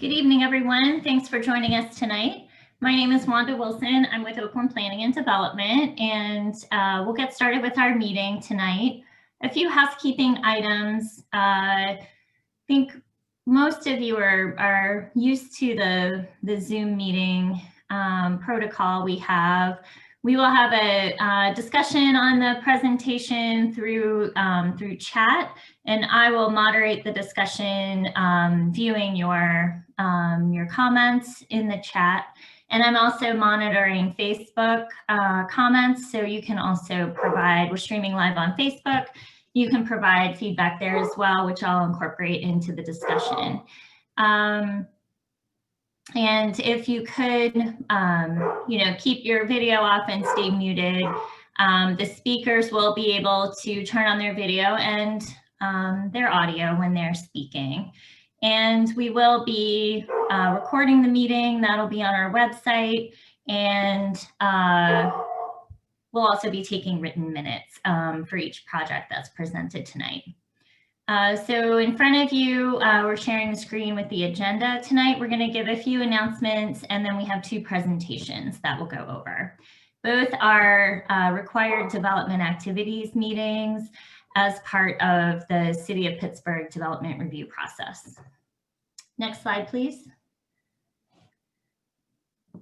Good evening, everyone. Thanks for joining us tonight. My name is Wanda Wilson. I'm with Oakland Planning and Development, and we'll get started with our meeting tonight. A few housekeeping items. I think most of you are used to the Zoom meeting protocol we have. We will have a discussion on the presentation through chat, and I will moderate the discussion viewing your comments in the chat. And I'm also monitoring Facebook comments, so you can also provide, we're streaming live on Facebook. You can provide feedback there as well, which I'll incorporate into the discussion. And if you could, keep your video off and stay muted. The speakers will be able to turn on their video and their audio when they're speaking. And we will be recording the meeting. That'll be on our website. And we'll also be taking written minutes for each project that's presented tonight. So in front of you, we're sharing the screen with the agenda tonight. We're going to give a few announcements, and then we have two presentations that we'll go over. Both are required development activities meetings as part of the City of Pittsburgh development review process. Next slide, please.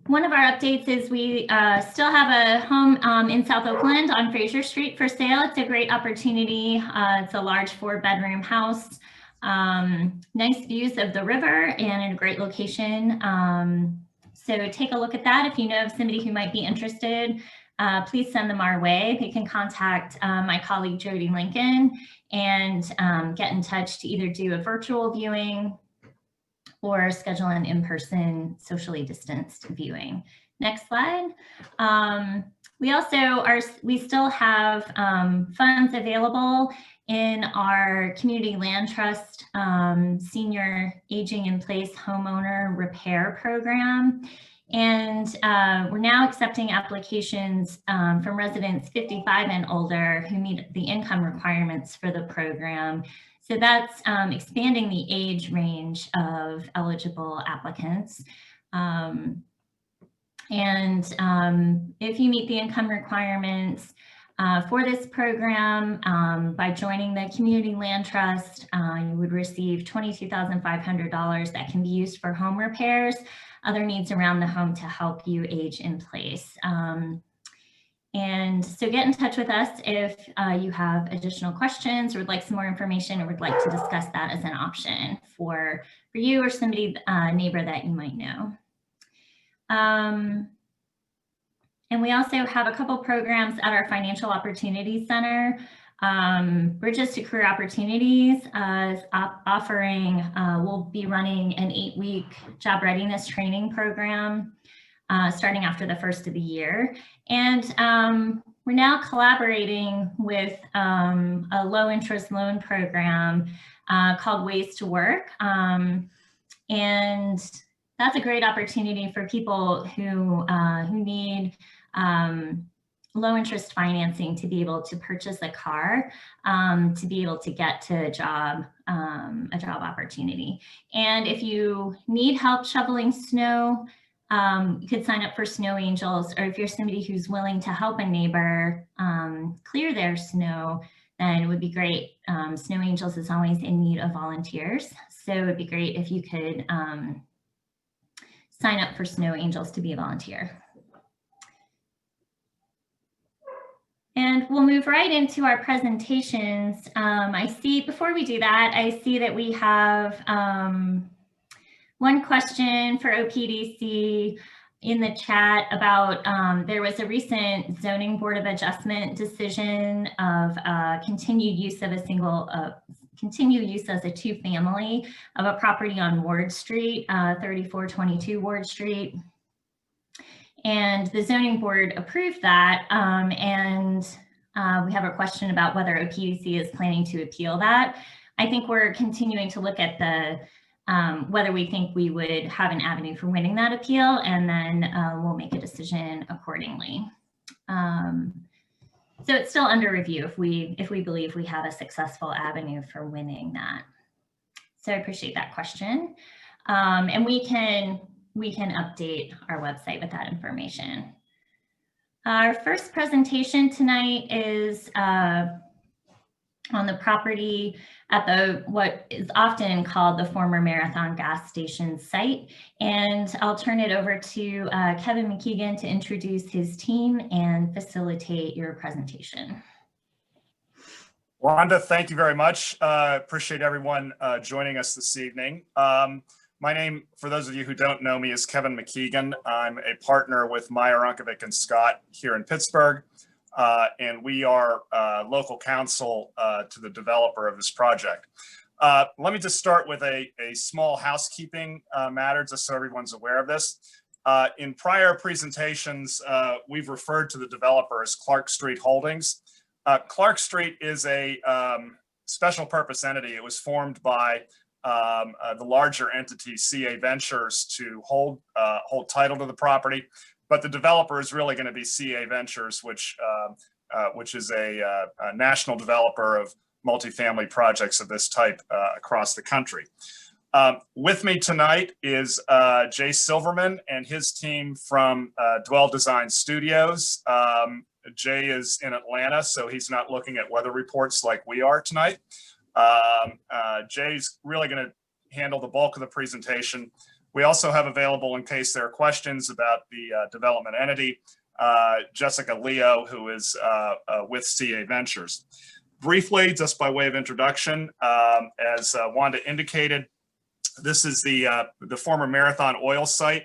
One of our updates is we still have a home in South Oakland on Fraser Street for sale. It's a great opportunity. It's a large 4-bedroom house, nice views of the river, and in a great location. So take a look at that. If you know of somebody who might be interested, please send them our way. They can contact my colleague Jody Lincoln and get in touch to either do a virtual viewing or schedule an in-person socially distanced viewing. Next slide. We still have funds available in our Community Land Trust Senior Aging in Place Homeowner Repair Program. And we're now accepting applications from residents 55 and older who meet the income requirements for the program. So that's expanding the age range of eligible applicants. If you meet the income requirements for this program, by joining the Community Land Trust, you would receive $22,500 that can be used for home repairs, other needs around the home to help you age in place. And so get in touch with us if you have additional questions or would like some more information or would like to discuss that as an option for you or somebody, neighbor that you might know. And we also have a couple programs at our Financial Opportunity Center. Bridges to Career Opportunities offering, we'll be running an 8-week job readiness training program starting after the first of the year. And we're now collaborating with a low interest loan program called Ways to Work. And that's a great opportunity for people who need low interest financing to be able to purchase a car, to be able to get to a job opportunity. And if you need help shoveling snow, you could sign up for Snow Angels, or if you're somebody who's willing to help a neighbor clear their snow, then it would be great. Snow Angels is always in need of volunteers. So it would be great if you could sign up for Snow Angels to be a volunteer. And we'll move right into our presentations. I see, before we do that, I see that we have one question for OPDC in the chat about there was a recent Zoning Board of Adjustment decision of continued use of continued use as a 2-family of a property on Ward Street, 3422 Ward Street. And the zoning board approved that, and we have a question about whether OPDC is planning to appeal that. I think we're continuing to look at the whether we think we would have an avenue for winning that appeal, and then we'll make a decision accordingly. So it's still under review if we believe we have a successful avenue for winning that. So I appreciate that question. And we can update our website with that information. Our first presentation tonight is on the property at what is often called the former Marathon gas station site. And I'll turn it over to Kevin McKeegan to introduce his team and facilitate your presentation. Wanda, thank you very much. Appreciate everyone joining us this evening. My name, for those of you who don't know me, is Kevin McKeegan. I'm a partner with Meyer, Unkovic, and Scott here in Pittsburgh. And we are local counsel to the developer of this project. Let me just start with a small housekeeping matter, just so everyone's aware of this. In prior presentations, we've referred to the developer as Clark Street Holdings. Clark Street is a special purpose entity. It was formed by the larger entity, CA Ventures, to hold title to the property. But the developer is really going to be CA Ventures, which is a national developer of multifamily projects of this type across the country. With me tonight is Jay Silverman and his team from Dwell Design Studios. Jay is in Atlanta, so he's not looking at weather reports like we are tonight. Jay's really going to handle the bulk of the presentation. We also have available, in case there are questions about the development entity, Jessica Leo, who is with CA Ventures. Briefly, just by way of introduction, as Wanda indicated, this is the former Marathon oil site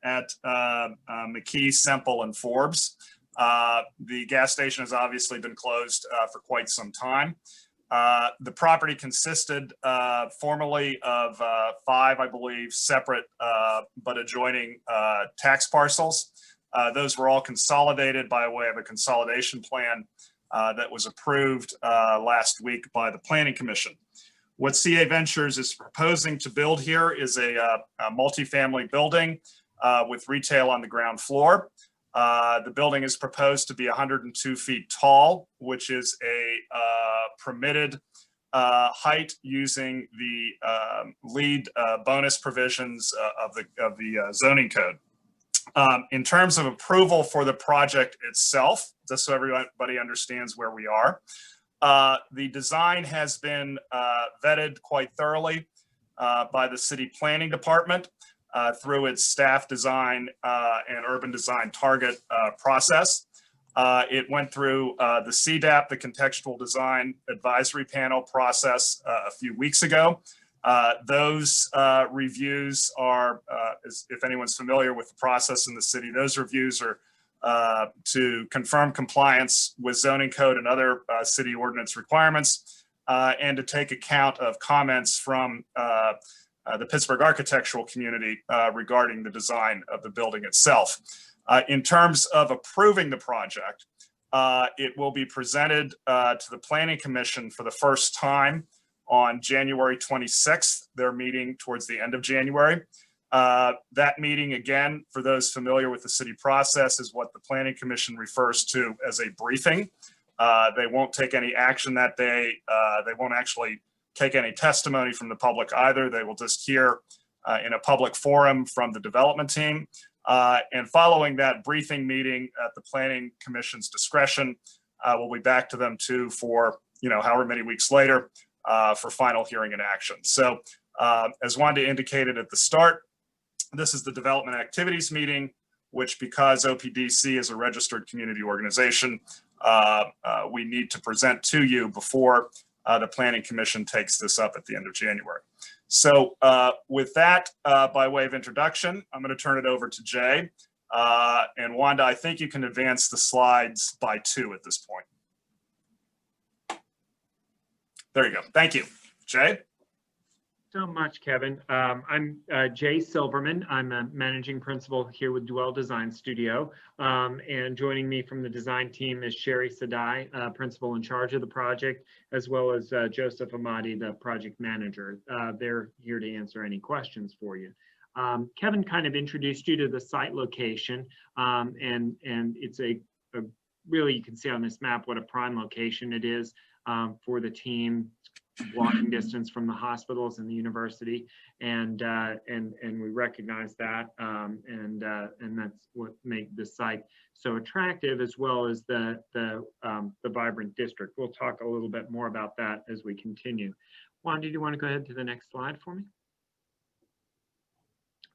at McKee, Semple, and Forbes. The gas station has obviously been closed for quite some time. The property consisted formerly of 5, I believe, separate but adjoining tax parcels. Those were all consolidated by way of a consolidation plan that was approved last week by the Planning Commission. What CA Ventures is proposing to build here is a multifamily building with retail on the ground floor. The building is proposed to be 102 feet tall, which is a permitted height using the lead bonus provisions of the zoning code. In terms of approval for the project itself, just so everybody understands where we are, the design has been vetted quite thoroughly by the city planning department through its staff design and urban design target process. It went through the CDAP, the Contextual Design Advisory Panel process a few weeks ago. Those reviews are, if anyone's familiar with the process in the city, those reviews are to confirm compliance with zoning code and other city ordinance requirements, and to take account of comments from the Pittsburgh architectural community regarding the design of the building itself. In terms of approving the project, it will be presented to the Planning Commission for the first time on January 26th. They're meeting towards the end of January. That meeting, again, for those familiar with the city process, is what the Planning Commission refers to as a briefing. They won't take any action that day. They won't actually take any testimony from the public either. They will just hear in a public forum from the development team. And following that briefing meeting at the Planning Commission's discretion, we'll be back to them too for, however many weeks later for final hearing and action. So as Wanda indicated at the start, this is the development activities meeting, which, because OPDC is a registered community organization, we need to present to you before the Planning Commission takes this up at the end of January. So with that, by way of introduction, I'm going to turn it over to Jay. And Wanda, I think you can advance the slides by 2 at this point. There you go. Thank you. Jay? So much, Kevin. I'm Jay Silverman. I'm a managing principal here with Dwell Design Studio. And joining me from the design team is Sherry Sadai, principal in charge of the project, as well as Joseph Amadi, the project manager. They're here to answer any questions for you. Kevin kind of introduced you to the site location, and it's a really, you can see on this map what a prime location it is for the team. walking distance from the hospitals and the university, and we recognize that, and that's what makes the site so attractive, as well as the vibrant district. We'll talk a little bit more about that as we continue. Juan, did you want to go ahead to the next slide for me?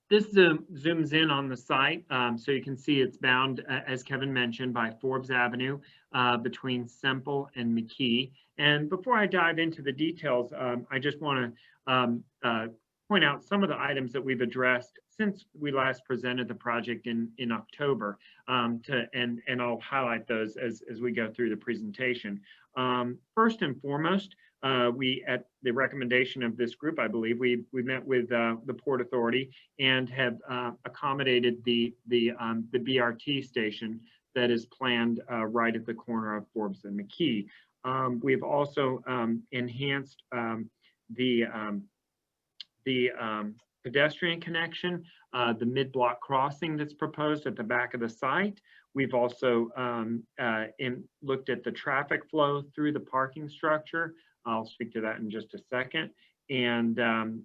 This zooms in on the site, so you can see it's bound, as Kevin mentioned, by Forbes Avenue between Semple and McKee. And before I dive into the details, I just want to point out some of the items that we've addressed since we last presented the project in October, and I'll highlight those as we go through the presentation. First and foremost, we, at the recommendation of this group, I believe, we met with the Port Authority and have accommodated the BRT station that is planned right at the corner of Forbes and McKee. We've also enhanced the pedestrian connection, the mid-block crossing that's proposed at the back of the site. We've also looked at the traffic flow through the parking structure. I'll speak to that in just a second. And done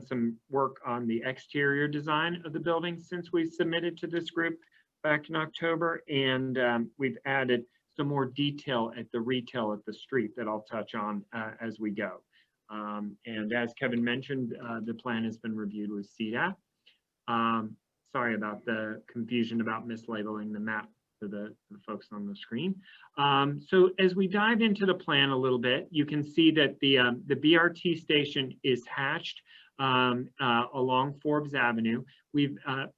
some work on the exterior design of the building since we submitted to this group back in October. And we've added some more detail at the retail at the street that I'll touch on as we go. And as Kevin mentioned, the plan has been reviewed with CDAP. Sorry about the confusion about mislabeling the map for the folks on the screen. So as we dive into the plan a little bit, you can see that the BRT station is hatched along Forbes Avenue. We've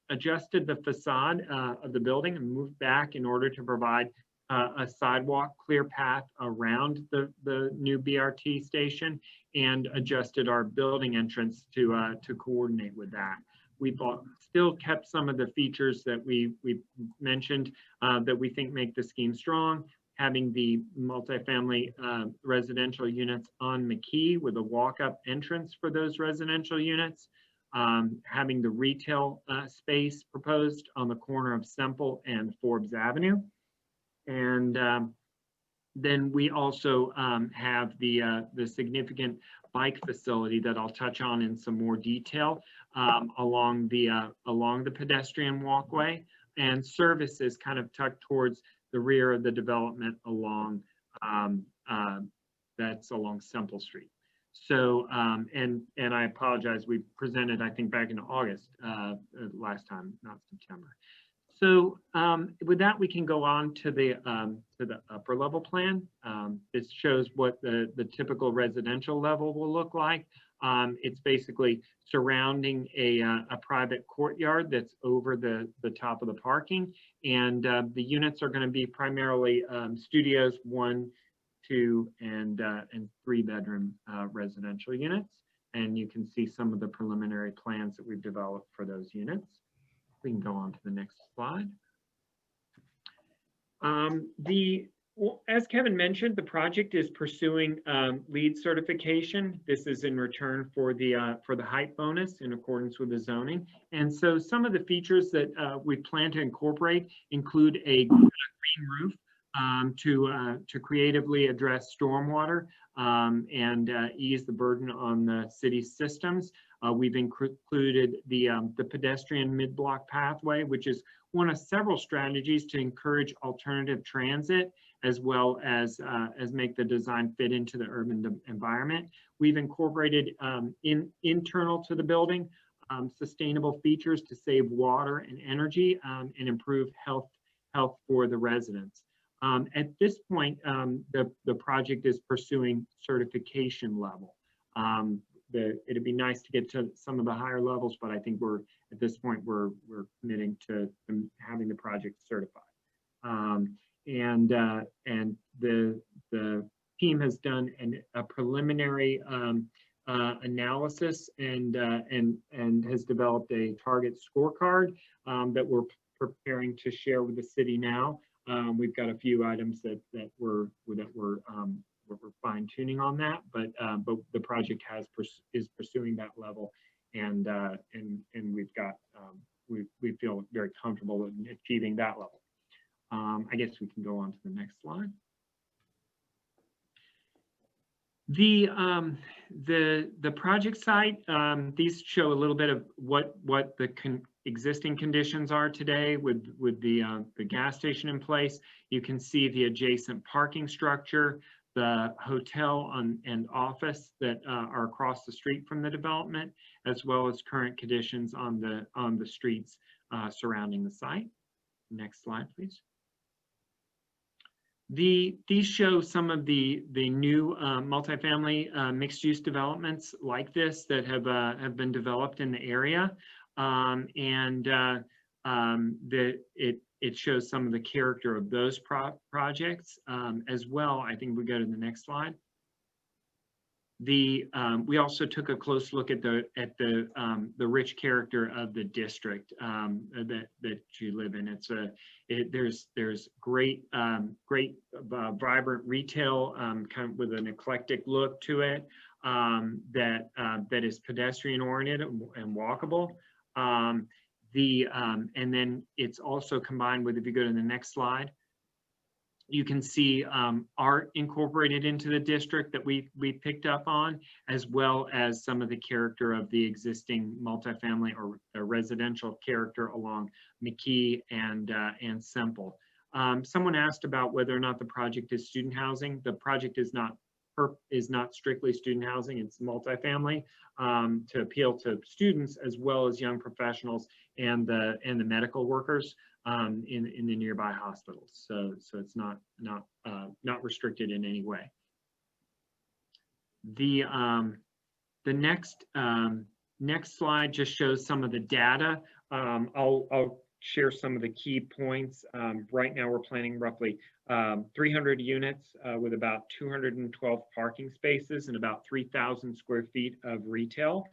adjusted the facade of the building and moved back in order to provide a sidewalk clear path around the new BRT station, and adjusted our building entrance to coordinate with that. We've still kept some of the features that we mentioned that we think make the scheme strong, having the multifamily residential units on McKee with a walk-up entrance for those residential units, having the retail space proposed on the corner of Semple and Forbes Avenue. And then we also have the significant bike facility that I'll touch on in some more detail along the pedestrian walkway, and services kind of tucked towards the rear of the development along that's along Semple Street. So and I apologize, we presented I think back in August last time, not September. So with that, we can go on to the upper level plan. This shows what the typical residential level will look like. It's basically surrounding a private courtyard that's over the top of the parking. And the units are going to be primarily studios, 1, 2, and 3 bedroom residential units. And you can see some of the preliminary plans that we've developed for those units. We can go on to the next slide. As Kevin mentioned, the project is pursuing LEED certification. This is in return for the height bonus in accordance with the zoning. And so some of the features that we plan to incorporate include a green roof to creatively address stormwater and ease the burden on the city's systems. We've included the pedestrian mid-block pathway, which is one of several strategies to encourage alternative transit, as well as make the design fit into the urban environment. We've incorporated internal to the building sustainable features to save water and energy and improve health for the residents. At this point, the project is pursuing certification level. It'd be nice to get to some of the higher levels, but I think at this point we're committing to having the project certified. And the team has done a preliminary analysis and has developed a target scorecard that we're preparing to share with the city now. We've got a few items that we're fine tuning on that, but the project is pursuing that level, and we've got we feel very comfortable in achieving that level. I guess we can go on to the next slide. The project site, these show a little bit of what the existing conditions are today with the gas station in place. You can see the adjacent parking structure, the hotel and office that are across the street from the development, as well as current conditions on the streets surrounding the site. Next slide, please. These show some of the new multifamily mixed-use developments like this that have been developed in the area, it shows some of the character of those projects as well. I think we go to the next slide. We also took a close look at the rich character of the district that you live in. There's great vibrant retail kind of with an eclectic look to it that is pedestrian oriented and walkable. And then it's also combined with, if you go to the next slide, you can see art incorporated into the district that we picked up on, as well as some of the character of the existing multifamily or residential character along McKee and Semple. Someone asked about whether or not the project is student housing. The project is not strictly student housing. It's multifamily to appeal to students as well as young professionals and the medical workers in the nearby hospitals. So it's not restricted in any way. The next slide just shows some of the data. I'll share some of the key points. Right now we're planning roughly 300 units with about 212 parking spaces and about 3,000 square feet of retail.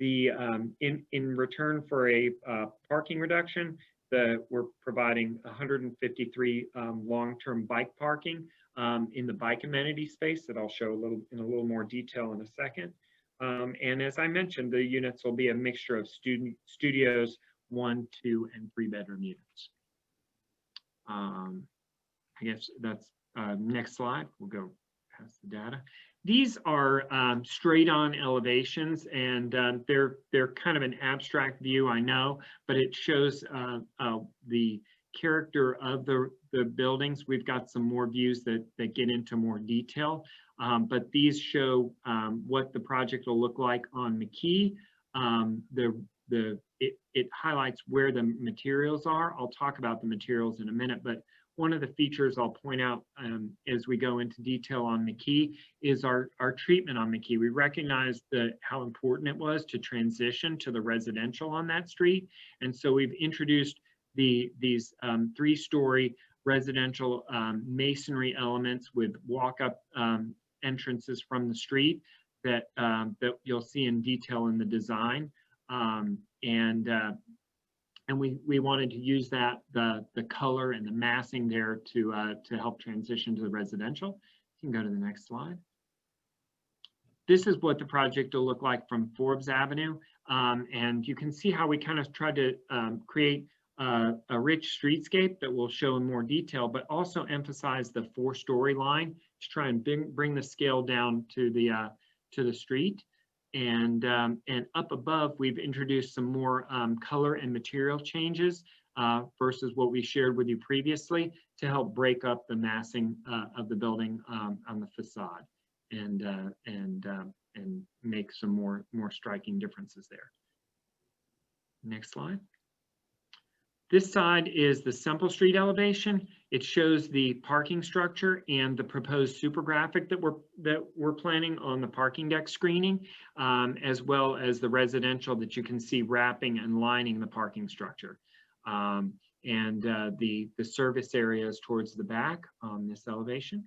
In return for a parking reduction, we're providing 153 long-term bike parking in the bike amenity space that I'll show in a little more detail in a second. And as I mentioned, the units will be a mixture of studios, 1, 2, and 3-bedroom units. I guess that's next slide. We'll go past the data. These are straight on elevations, and they're kind of an abstract view, I know, but it shows the character of the buildings. We've got some more views that get into more detail, but these show what the project will look like on McKee. It highlights where the materials are. I'll talk about the materials in a minute, but one of the features I'll point out as we go into detail on McKee is our treatment on McKee. We recognized how important it was to transition to the residential on that street. And so we've introduced these 3-story residential masonry elements with walk-up entrances from the street that you'll see in detail in the design. And we wanted to use the color and the massing there to help transition to the residential. You can go to the next slide. This is what the project will look like from Forbes Avenue. And you can see how we kind of tried to create a rich streetscape that we'll show in more detail, but also emphasize the 4-story line to try and bring the scale down to the street. And up above, we've introduced some more color and material changes versus what we shared with you previously to help break up the massing of the building on the facade and make some more striking differences there. Next slide. This side is the Semple Street elevation. It shows the parking structure and the proposed super graphic that we're planning on the parking deck screening, as well as the residential that you can see wrapping and lining the parking structure. And the service areas towards the back on this elevation.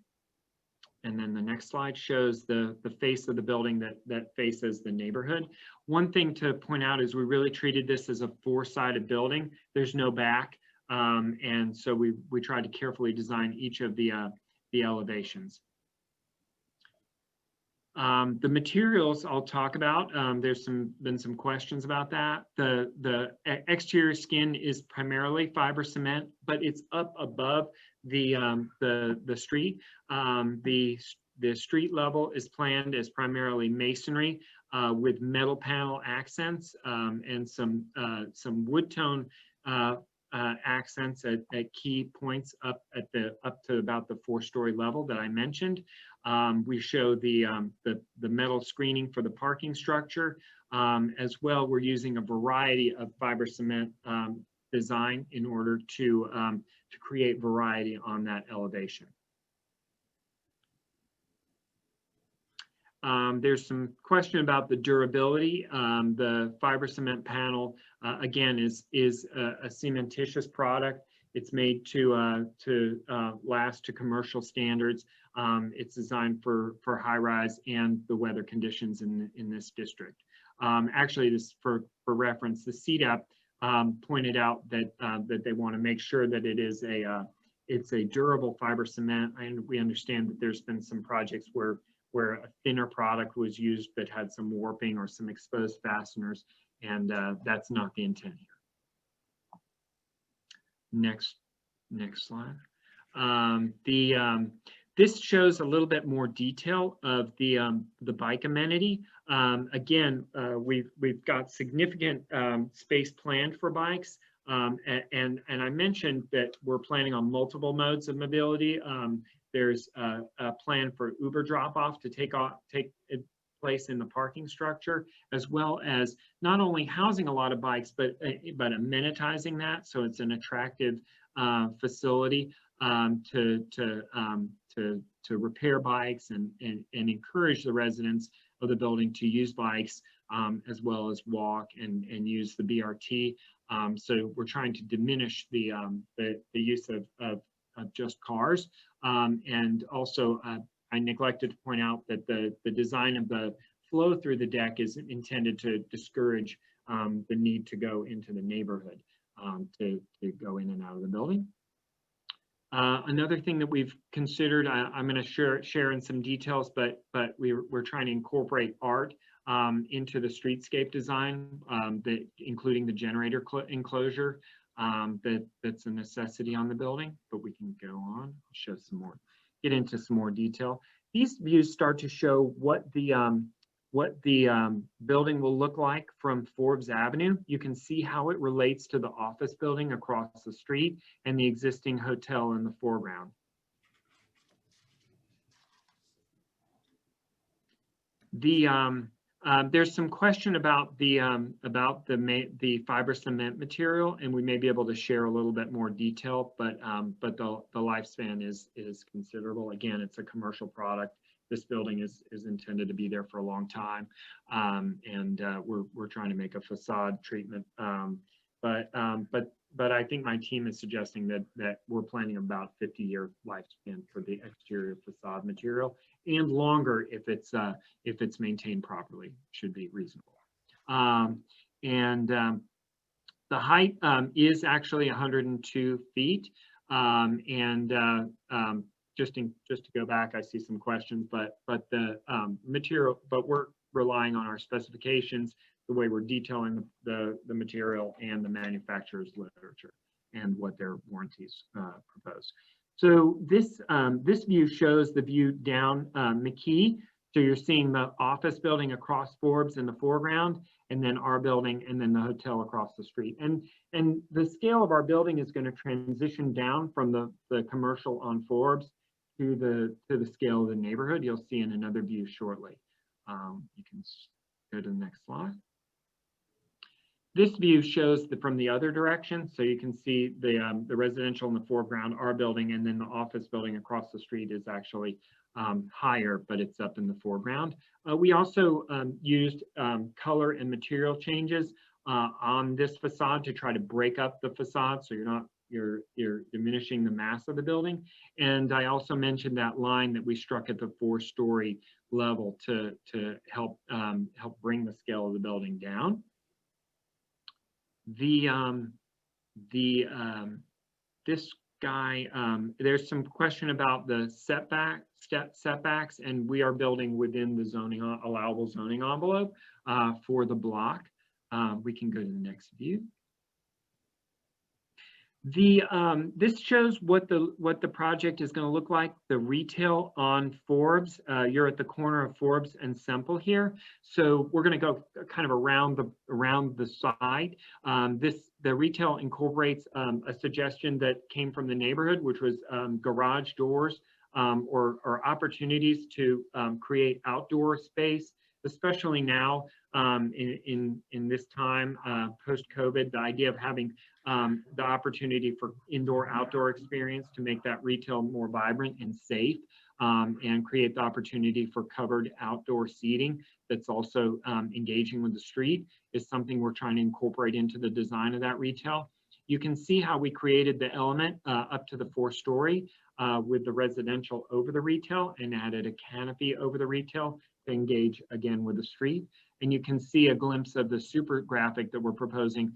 And then the next slide shows the face of the building that faces the neighborhood. One thing to point out is we really treated this as a 4-sided building. There's no back. And so we tried to carefully design each of the elevations. The materials I'll talk about, there's been some questions about that. The exterior skin is primarily fiber cement, but it's up above the street. The street level is planned as primarily masonry with metal panel accents and some wood tone accents at key points up to about the 4-story level that I mentioned. We show the metal screening for the parking structure. As well, we're using a variety of fiber cement design in order to create variety on that elevation. There's some question about the durability. The fiber cement panel, again, is a cementitious product. It's made to last to commercial standards. It's designed for high rise and the weather conditions in this district. Actually, this for reference, the CDAP pointed out that they want to make sure that it's a durable fiber cement, and we understand that there's been some projects where a thinner product was used that had some warping or some exposed fasteners, and that's not the intent here. Next slide. This shows a little bit more detail of the bike amenity. Again, we've got significant space planned for bikes, and I mentioned that we're planning on multiple modes of mobility. There's a plan for Uber drop-off to take place in the parking structure, as well as not only housing a lot of bikes, but amenitizing that, so it's an attractive facility to repair bikes and encourage the residents of the building to use bikes as well as walk and use the BRT. So we're trying to diminish the use of just cars. And also, I neglected to point out that the design of the flow through the deck is intended to discourage the need to go into the neighborhood to go in and out of the building. Another thing that we've considered, I'm going to share in some details, but we're trying to incorporate art into the streetscape design, including the generator enclosure. That's a necessity on the building, but we can go on. I'll show some more, get into some more detail. These views start to show what the building will look like from Forbes Avenue. You can see how it relates to the office building across the street and the existing hotel in the foreground. There's some question about the fiber cement material, and we may be able to share a little bit more detail, but the lifespan is considerable. Again, it's a commercial product. This building is intended to be there for a long time, and we're trying to make a facade treatment. But I think my team is suggesting that we're planning about 50-year lifespan for the exterior facade material, and longer if it's maintained properly. Should be reasonable. The height is actually 102 feet, just to go back, I see some questions, but the material, but we're relying on our specifications, the way we're detailing the material and the manufacturer's literature and what their warranties propose. So this view shows the view down McKee. So you're seeing the office building across Forbes in the foreground, and then our building, and then the hotel across the street. And the scale of our building is going to transition down from the commercial on Forbes to the scale of the neighborhood. You'll see in another view shortly. You can go to the next slide. This view shows from the other direction, so you can see the residential in the foreground, our building, and then the office building across the street is actually higher, but it's up in the foreground. We also used color and material changes on this facade to try to break up the facade, so you're diminishing the mass of the building. And I also mentioned that line that we struck at the 4-story level to help bring the scale of the building down. This guy, there's some question about the setbacks, and we are building within the allowable zoning envelope for the block. We can go to the next view. This shows what the project is going to look like. The retail on Forbes. You're at the corner of Forbes and Semple here. So we're going to go kind of around the side. The retail incorporates a suggestion that came from the neighborhood, which was garage doors or opportunities to create outdoor space, especially now in this time post-COVID. The idea of having the opportunity for indoor-outdoor experience to make that retail more vibrant and safe, and create the opportunity for covered outdoor seating that's also engaging with the street is something we're trying to incorporate into the design of that retail. You can see how we created the element up to the 4-story with the residential over the retail and added a canopy over the retail to engage again with the street. And you can see a glimpse of the super graphic that we're proposing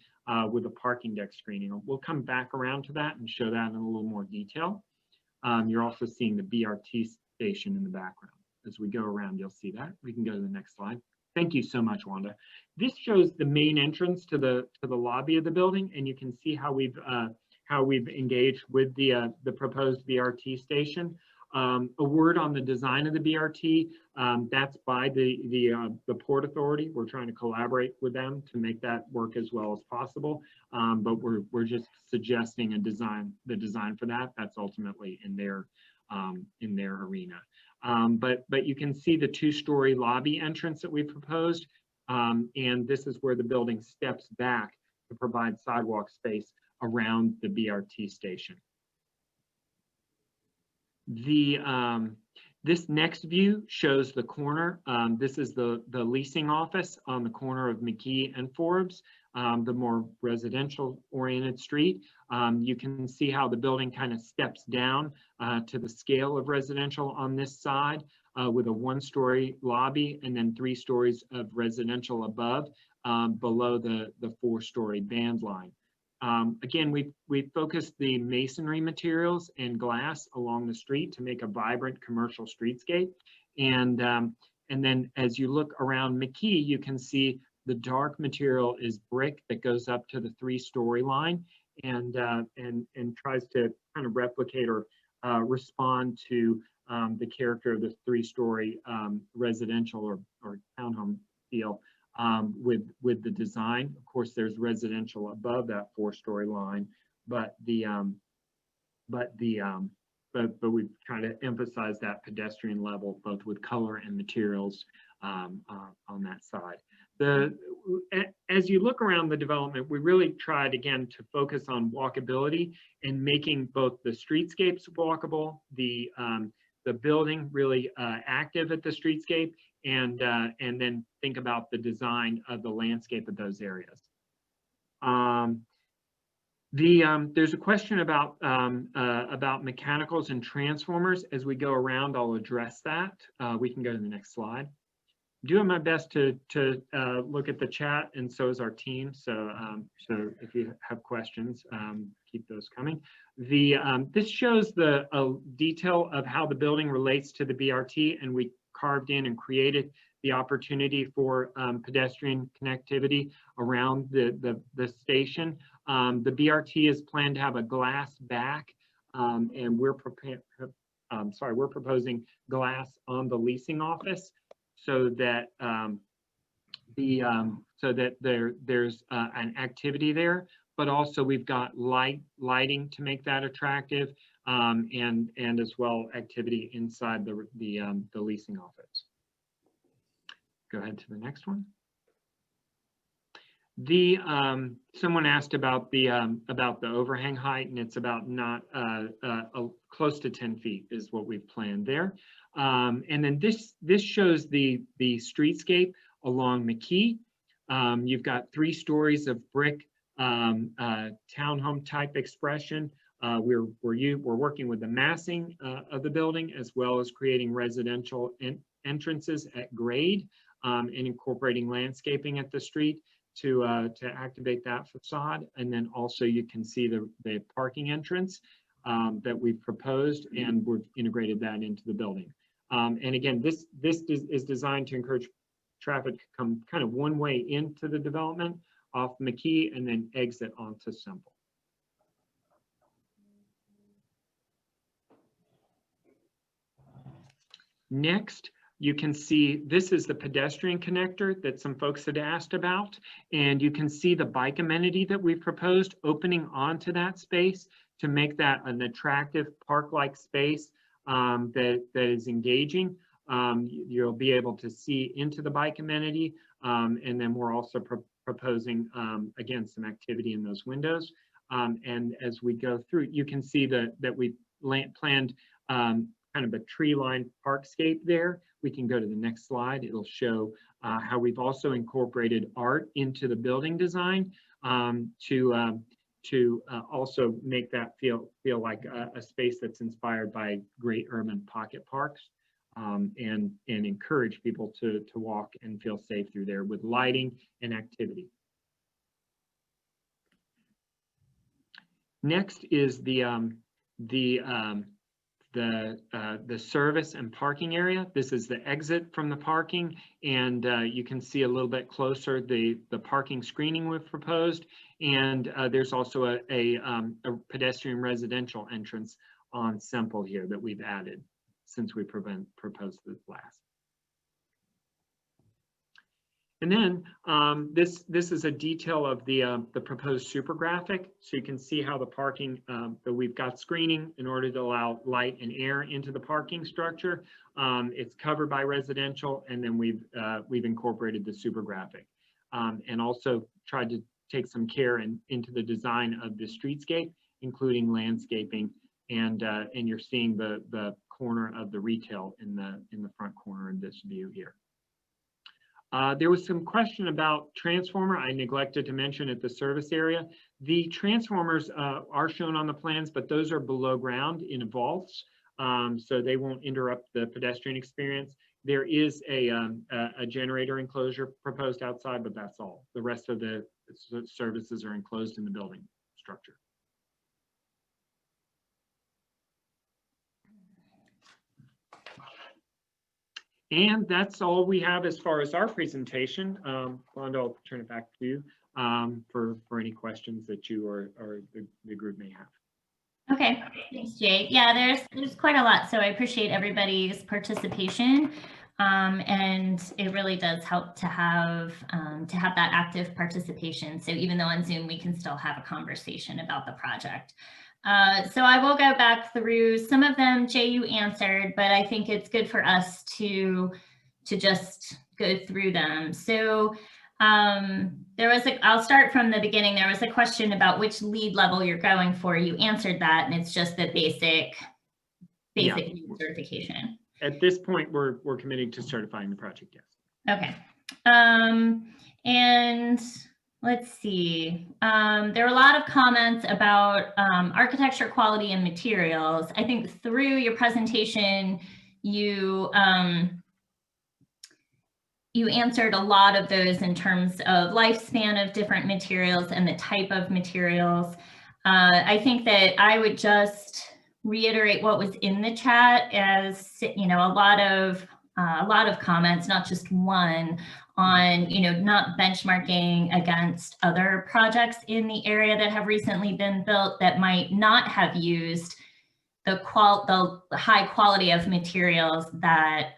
with a parking deck screening. We'll come back around to that and show that in a little more detail. You're also seeing the BRT station in the background. As we go around, you'll see that. We can go to the next slide. Thank you so much, Wanda. This shows the main entrance to the lobby of the building, and you can see how we've engaged with the proposed BRT station. A word on the design of the BRT, that's by the Port Authority. We're trying to collaborate with them to make that work as well as possible, but we're just suggesting the design for that. That's ultimately in their arena. But you can see the 2-story lobby entrance that we proposed, and this is where the building steps back to provide sidewalk space around the BRT station. This next view shows the corner. This is the leasing office on the corner of McKee and Forbes, the more residential oriented street. You can see how the building kind of steps down to the scale of residential on this side with a 1-story lobby and then 3 stories of residential above, below the 4-story band line. Again, we focused the masonry materials and glass along the street to make a vibrant commercial streetscape. And then as you look around McKee, you can see the dark material is brick that goes up to the 3-story line and tries to kind of replicate or respond to the character of the 3-story residential or townhome feel. With the design. Of course, there's residential above that 4-story line, but we've tried to emphasize that pedestrian level, both with color and materials on that side. As you look around the development, we really tried again to focus on walkability and making both the streetscapes walkable, the building really active at the streetscape, and then think about the design of the landscape of those areas. There's a question about mechanicals and transformers. As we go around, I'll address that. We can go to the next slide. I'm doing my best to look at the chat, and so is our team. So if you have questions, keep those coming. This shows the detail of how the building relates to the BRT, and we carved in and created the opportunity for pedestrian connectivity around the station. The BRT is planned to have a glass back, and we're proposing glass on the leasing office so that there's an activity there, but also we've got lighting to make that attractive, and as well activity inside the leasing office. Go ahead to the next one. Someone asked about the overhang height, and it's about close to 10 feet is what we've planned there. And then this shows the streetscape along McKee. You've got 3 stories of brick townhome type expression. We're working with the massing of the building, as well as creating residential entrances at grade, and incorporating landscaping at the street to activate that facade. And then also you can see the parking entrance that we've proposed, and we've integrated that into the building. And again, this is designed to encourage traffic to come kind of one way into the development off McKee and then exit onto Semple. Next, you can see this is the pedestrian connector that some folks had asked about, and you can see the bike amenity that we've proposed opening onto that space to make that an attractive park-like space that is engaging. You'll be able to see into the bike amenity, and then we're also proposing, again, some activity in those windows. And as we go through, you can see that we planned kind of a tree-lined parkscape there. We can go to the next slide. It'll show how we've also incorporated art into the building design to also make that feel like a space that's inspired by great urban pocket parks, and encourage people to walk and feel safe through there with lighting and activity. Next is the service and parking area. This is the exit from the parking, and you can see a little bit closer the parking screening we've proposed, and there's also a pedestrian residential entrance on Semple here that we've added since we proposed this last. And then this is a detail of the proposed super graphic, so you can see how the parking that we've got screening in order to allow light and air into the parking structure. It's covered by residential, and then we've incorporated the super graphic, and also tried to take some care into the design of the streetscape, including landscaping, and you're seeing the corner of the retail in the front corner in this view here. There was some question about transformer. I neglected to mention at the service area. The transformers are shown on the plans, but those are below ground in vaults, so they won't interrupt the pedestrian experience. There is a generator enclosure proposed outside, but that's all. The rest of the services are enclosed in the building structure. And that's all we have as far as our presentation. Wanda, I'll turn it back to you for any questions that you or the group may have. Okay, thanks, Jay. Yeah, there's quite a lot, so I appreciate everybody's participation, and it really does help to have that active participation. So even though on Zoom, we can still have a conversation about the project. So I will go back through some of them, Jay, you answered, but I think it's good for us to just go through them. So I'll start from the beginning. There was a question about which lead level you're going for. You answered that, and it's just the basic certification. At this point, we're committing to certifying the project, yes. Okay. And let's see. There were a lot of comments about architecture quality and materials. I think through your presentation, you answered a lot of those in terms of lifespan of different materials and the type of materials. I think that I would just reiterate what was in the chat as, you know, a lot of comments, not just one, on, you know, not benchmarking against other projects in the area that have recently been built that might not have used the high quality of materials that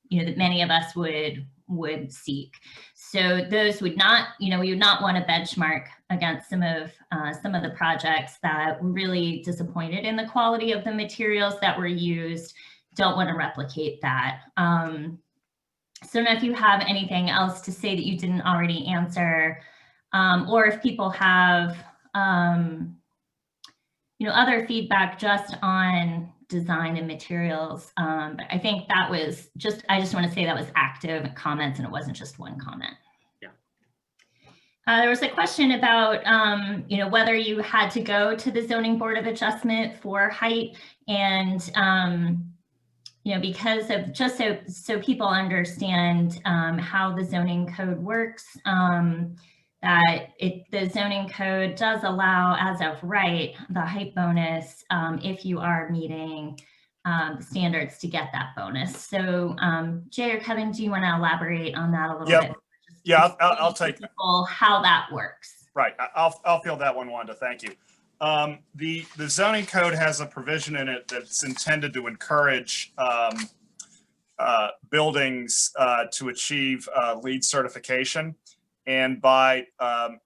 you know, that many of us would seek. So those would not, you know, we would not want to benchmark against some of the projects that were really disappointed in the quality of the materials that were used. Don't want to replicate that. So I don't know if you have anything else to say that you didn't already answer, or if people have, you know, other feedback just on design and materials. But I think that was just, I just want to say that was active comments, and it wasn't just one comment. Yeah. There was a question about, you know, whether you had to go to the Zoning Board of Adjustment for height, and you know, because of just so people understand how the zoning code works, that the zoning code does allow, as of right, the height bonus if you are meeting the standards to get that bonus. So Jay or Kevin, do you want to elaborate on that a little bit? Yeah, I'll take how that works. Right, I'll field that one, Wanda. Thank you. The zoning code has a provision in it that's intended to encourage buildings to achieve LEED certification. And by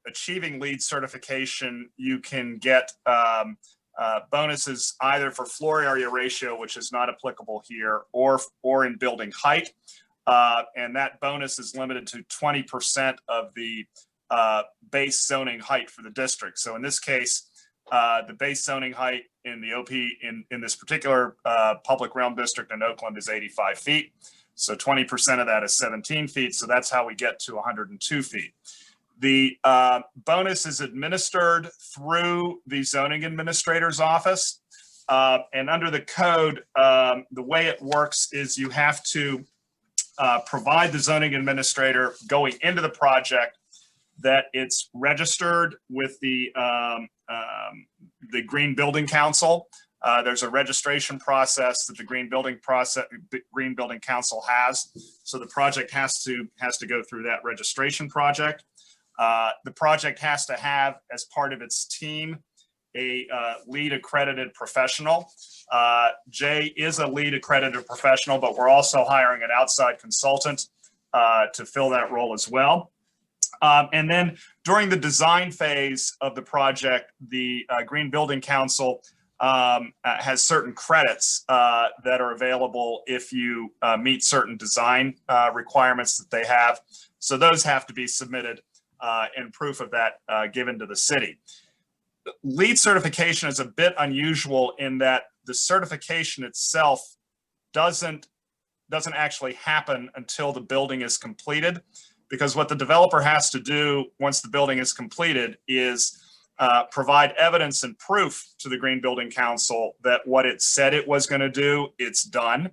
achieving LEED certification, you can get bonuses either for floor area ratio, which is not applicable here, or in building height. And that bonus is limited to 20% of the base zoning height for the district. So in this case, the base zoning height in the OP in this particular public realm district in Oakland is 85 feet. So 20% of that is 17 feet. So that's how we get to 102 feet. The bonus is administered through the zoning administrator's office. And under the code, the way it works is you have to provide the zoning administrator going into the project that it's registered with the Green Building Council. There's a registration process that the Green Building Council has. So the project has to go through that registration project. The project has to have, as part of its team, a LEED accredited professional. Jay is a LEED accredited professional, but we're also hiring an outside consultant to fill that role as well. And then during the design phase of the project, the Green Building Council has certain credits that are available if you meet certain design requirements that they have. So those have to be submitted and proof of that given to the city. LEED certification is a bit unusual in that the certification itself doesn't actually happen until the building is completed, because what the developer has to do once the building is completed is provide evidence and proof to the Green Building Council that what it said it was going to do, it's done.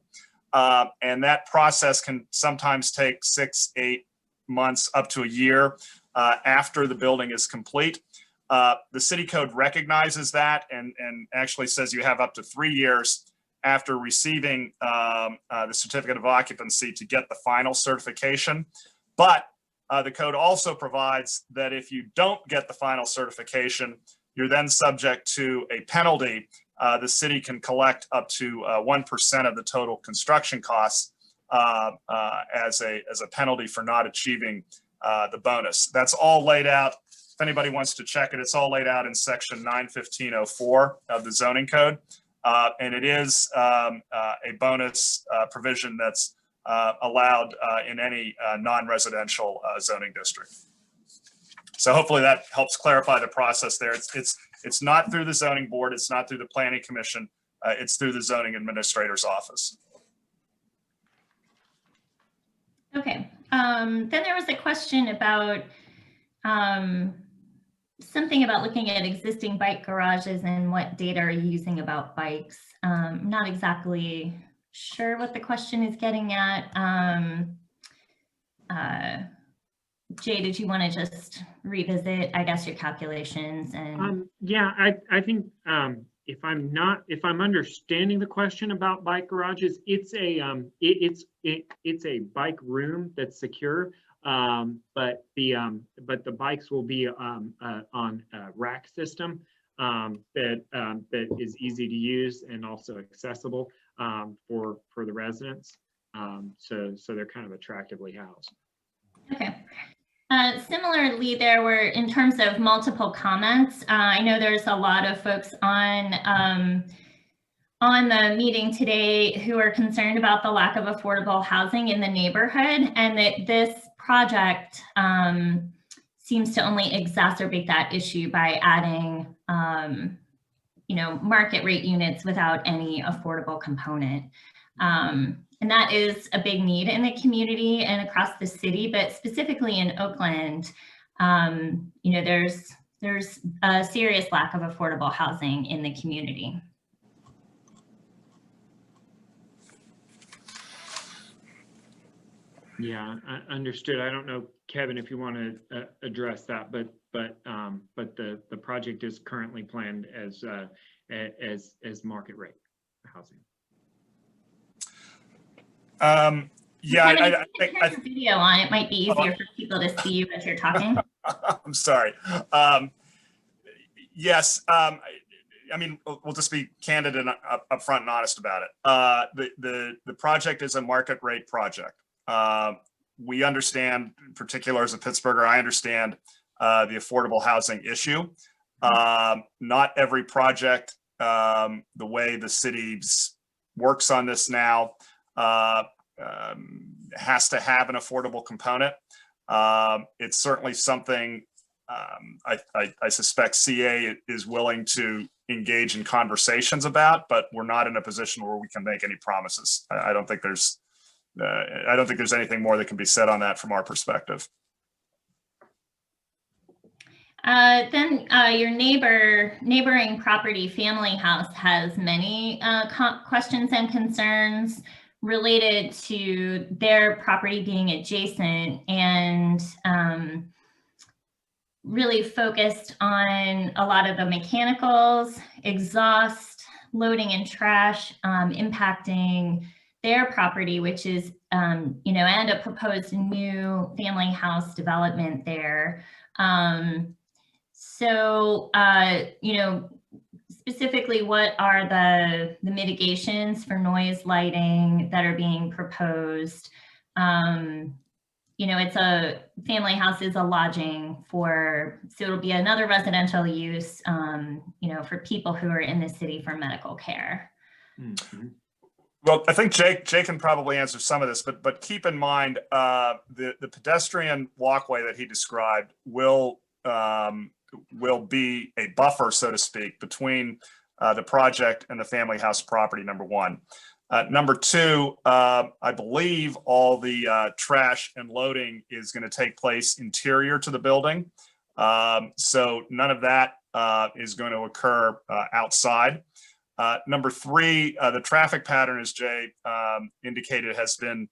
And that process can sometimes take 6, 8 months up to a year after the building is complete. The city code recognizes that and actually says you have up to 3 years after receiving the certificate of occupancy to get the final certification. But the code also provides that if you don't get the final certification, you're then subject to a penalty. The city can collect up to 1% of the total construction costs as a penalty for not achieving the bonus. That's all laid out. If anybody wants to check it, it's all laid out in section 915.04 of the zoning code. And it is a bonus provision that's allowed in any non-residential zoning district. So hopefully that helps clarify the process there. It's not through the zoning board. It's not through the planning commission. It's through the zoning administrator's office. Okay. Then there was a question about something about looking at existing bike garages and what data are you using about bikes. I'm not exactly sure what the question is getting at. Jay, did you want to just revisit, I guess, your calculations? And yeah, I think if I'm understanding the question about bike garages, it's a bike room that's secure, but the bikes will be on a rack system that is easy to use and also accessible for the residents. So they're kind of attractively housed. Okay. Similarly, there were, in terms of multiple comments, I know there's a lot of folks on the meeting today who are concerned about the lack of affordable housing in the neighborhood, and that this project seems to only exacerbate that issue by adding, market rate units without any affordable component. And that is a big need in the community and across the city, but specifically in Oakland, there's a serious lack of affordable housing in the community. Yeah, understood. I don't know, Kevin, if you want to address that, but the project is currently planned as market rate housing. Yeah, I think a video on it might be easier for people to see you as you're talking. I'm sorry. Yes, I mean, we'll just be candid and upfront and honest about it. The project is a market rate project. We understand, in particular as a Pittsburgher, I understand the affordable housing issue. Not every project, the way the city works on this now, has to have an affordable component. It's certainly something I suspect CA is willing to engage in conversations about, but we're not in a position where we can make any promises. I don't think there's anything more that can be said on that from our perspective. Then your neighboring property, Family House, has many questions and concerns related to their property being adjacent, and really focused on a lot of the mechanicals, exhaust, loading and trash impacting their property, which is, you know, and a proposed new family house development there. So, you know, specifically, what are the mitigations for noise lighting that are being proposed? You know, it's a family house is a lodging for, so it'll be another residential use, you know, for people who are in the city for medical care. Mm-hmm. Well, I think Jake can probably answer some of this, but keep in mind the pedestrian walkway that he described will be a buffer, so to speak, between the project and the family house property, number one. Number two, I believe all the trash and loading is going to take place interior to the building. So none of that is going to occur outside. Number three, the traffic pattern, as Jay indicated, has been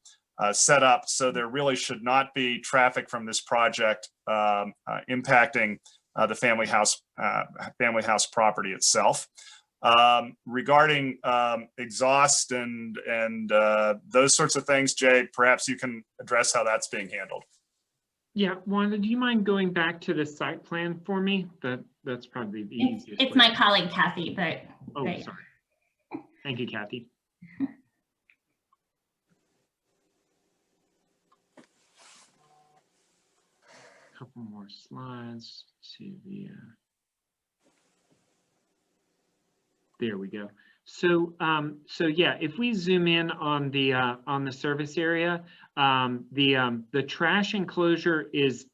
set up so there really should not be traffic from this project impacting the family house property itself. Regarding exhaust and those sorts of things, Jay, perhaps you can address how that's being handled. Yeah, Wanda, do you mind going back to the site plan for me? That's probably the easiest. It's my colleague Kathy, but oh, sorry. Thank you, Kathy. Couple more slides to the. There we go. So, so yeah, if we zoom in on the service area, the trash enclosure is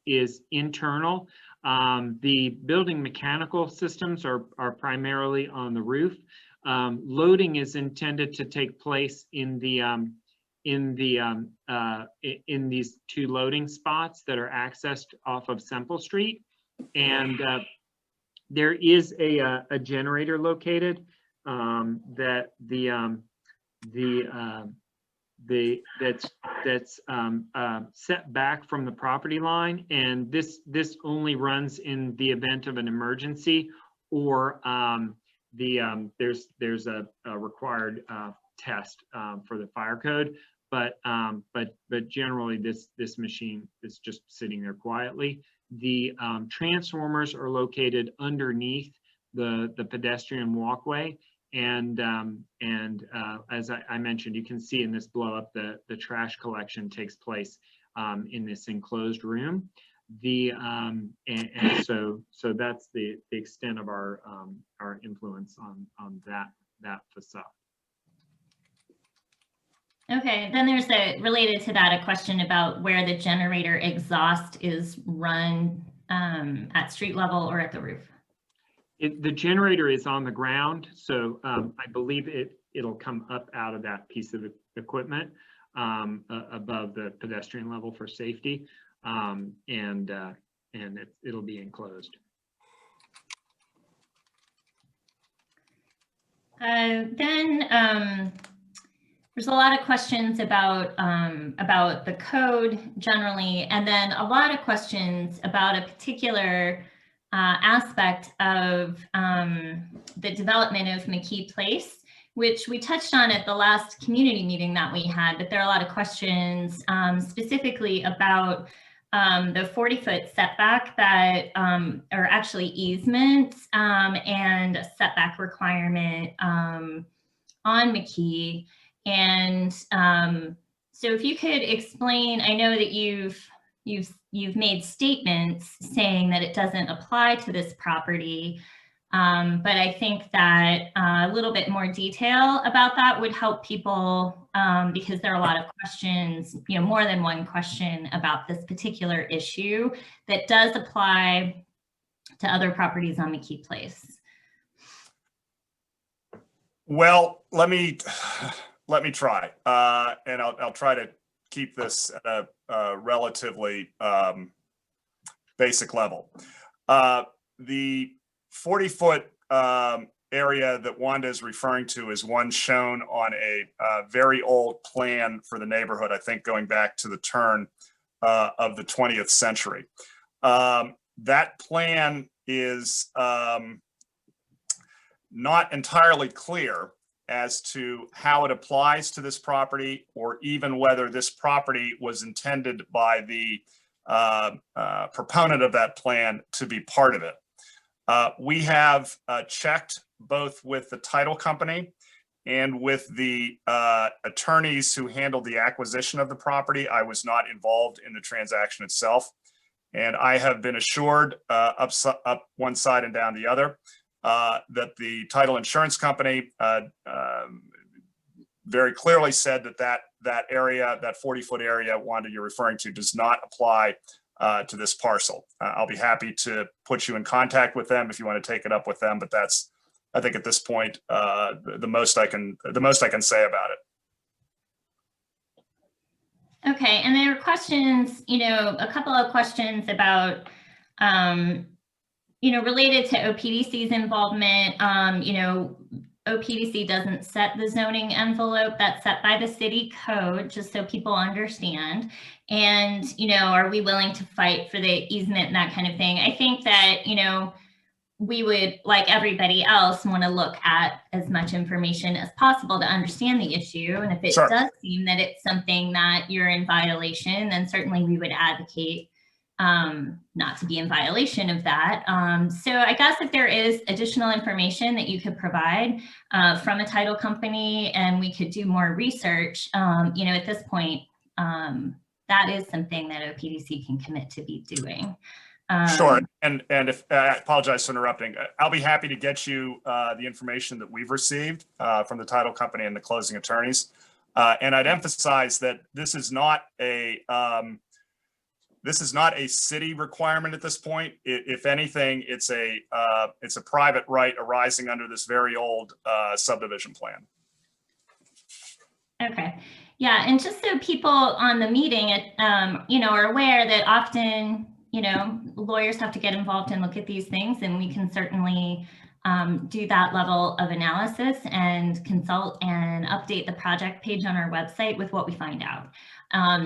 internal. The building mechanical systems are primarily on the roof. Loading is intended to take place in these two loading spots that are accessed off of Semple Street, and there is a generator located that's set back from the property line, and this only runs in the event of an emergency, or there's a required test for the fire code, but generally this machine is just sitting there quietly. The transformers are located underneath the pedestrian walkway, and as I mentioned, you can see in this blow up the trash collection takes place in this enclosed room. And so that's the extent of our influence on that facade. Okay, then there's related to that, a question about where the generator exhaust is run at street level or at the roof. The generator is on the ground, so I believe it'll come up out of that piece of equipment above the pedestrian level for safety, and it'll be enclosed. Then there's a lot of questions about the code generally, and then a lot of questions about a particular aspect of the development of McKee Place, which we touched on at the last community meeting that we had, but there are a lot of questions specifically about the 40-foot setback that, or actually easements, and a setback requirement on McKee. And so if you could explain, I know that you've made statements saying that it doesn't apply to this property, but I think that a little bit more detail about that would help people, because there are a lot of questions, more than one question about this particular issue that does apply to other properties on McKee Place. Well, let me try, and I'll try to keep this at a relatively basic level. The 40-foot area that Wanda is referring to is one shown on a very old plan for the neighborhood, I think going back to the turn of the 20th century. That plan is not entirely clear as to how it applies to this property, or even whether this property was intended by the proponent of that plan to be part of it. We have checked both with the title company and with the attorneys who handled the acquisition of the property. I was not involved in the transaction itself, and I have been assured up one side and down the other that the title insurance company very clearly said that area, that 40-foot area, Wanda, you're referring to, does not apply to this parcel. I'll be happy to put you in contact with them if you want to take it up with them, but that's, I think at this point, the most I can say about it. Okay, and there are questions, a couple of questions about, related to OPDC's involvement. OPDC doesn't set the zoning envelope, that's set by the city code, just so people understand. And, are we willing to fight for the easement and that kind of thing? I think that, we would, like everybody else, want to look at as much information as possible to understand the issue. And if it Sure. does seem that it's something that you're in violation, then certainly we would advocate not to be in violation of that. So I guess if there is additional information that you could provide from a title company, and we could do more research, at this point, that is something that OPDC can commit to be doing. Sure, and if I apologize for interrupting, I'll be happy to get you the information that we've received from the title company and the closing attorneys. And I'd emphasize that this is not a city requirement at this point. If anything, it's a private right arising under this very old subdivision plan. Okay, yeah, and just so people on the meeting, are aware that often, lawyers have to get involved and look at these things, and we can certainly do that level of analysis and consult and update the project page on our website with what we find out,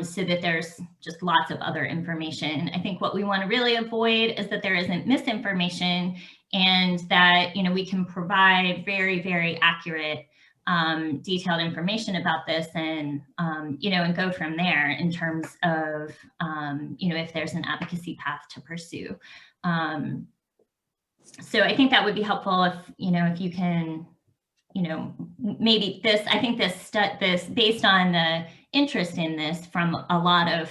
so that there's just lots of other information. I think what we want to really avoid is that there isn't misinformation, and that, we can provide very, very accurate, detailed information about this, and, and go from there in terms of, if there's an advocacy path to pursue. So I think that would be helpful if, if you can, maybe this, I think this based on the interest in this from a lot of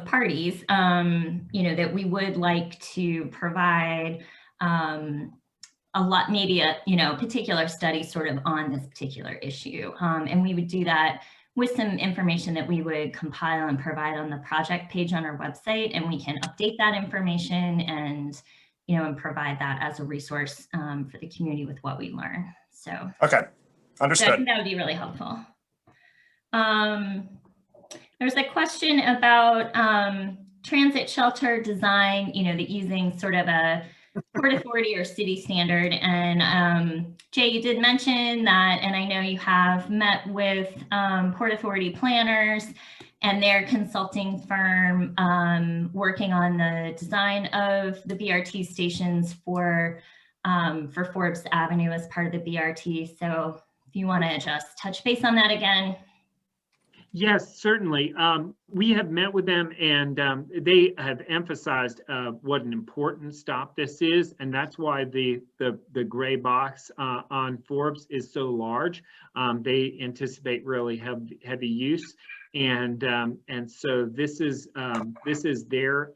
parties, that we would like to provide a lot, maybe a, particular study sort of on this particular issue. And we would do that with some information that we would compile and provide on the project page on our website, and we can update that information and, and provide that as a resource for the community with what we learn. So, okay, understood. So I think that would be really helpful. There's a question about transit shelter design, using sort of a Port Authority or city standard. And Jay, you did mention that, and I know you have met with Port Authority planners and their consulting firm working on the design of the BRT stations for Forbes Avenue as part of the BRT. So if you want to just touch base on that again. Yes, certainly. We have met with them, and they have emphasized what an important stop this is, and that's why the gray box on Forbes is so large. They anticipate really heavy use, and so this is their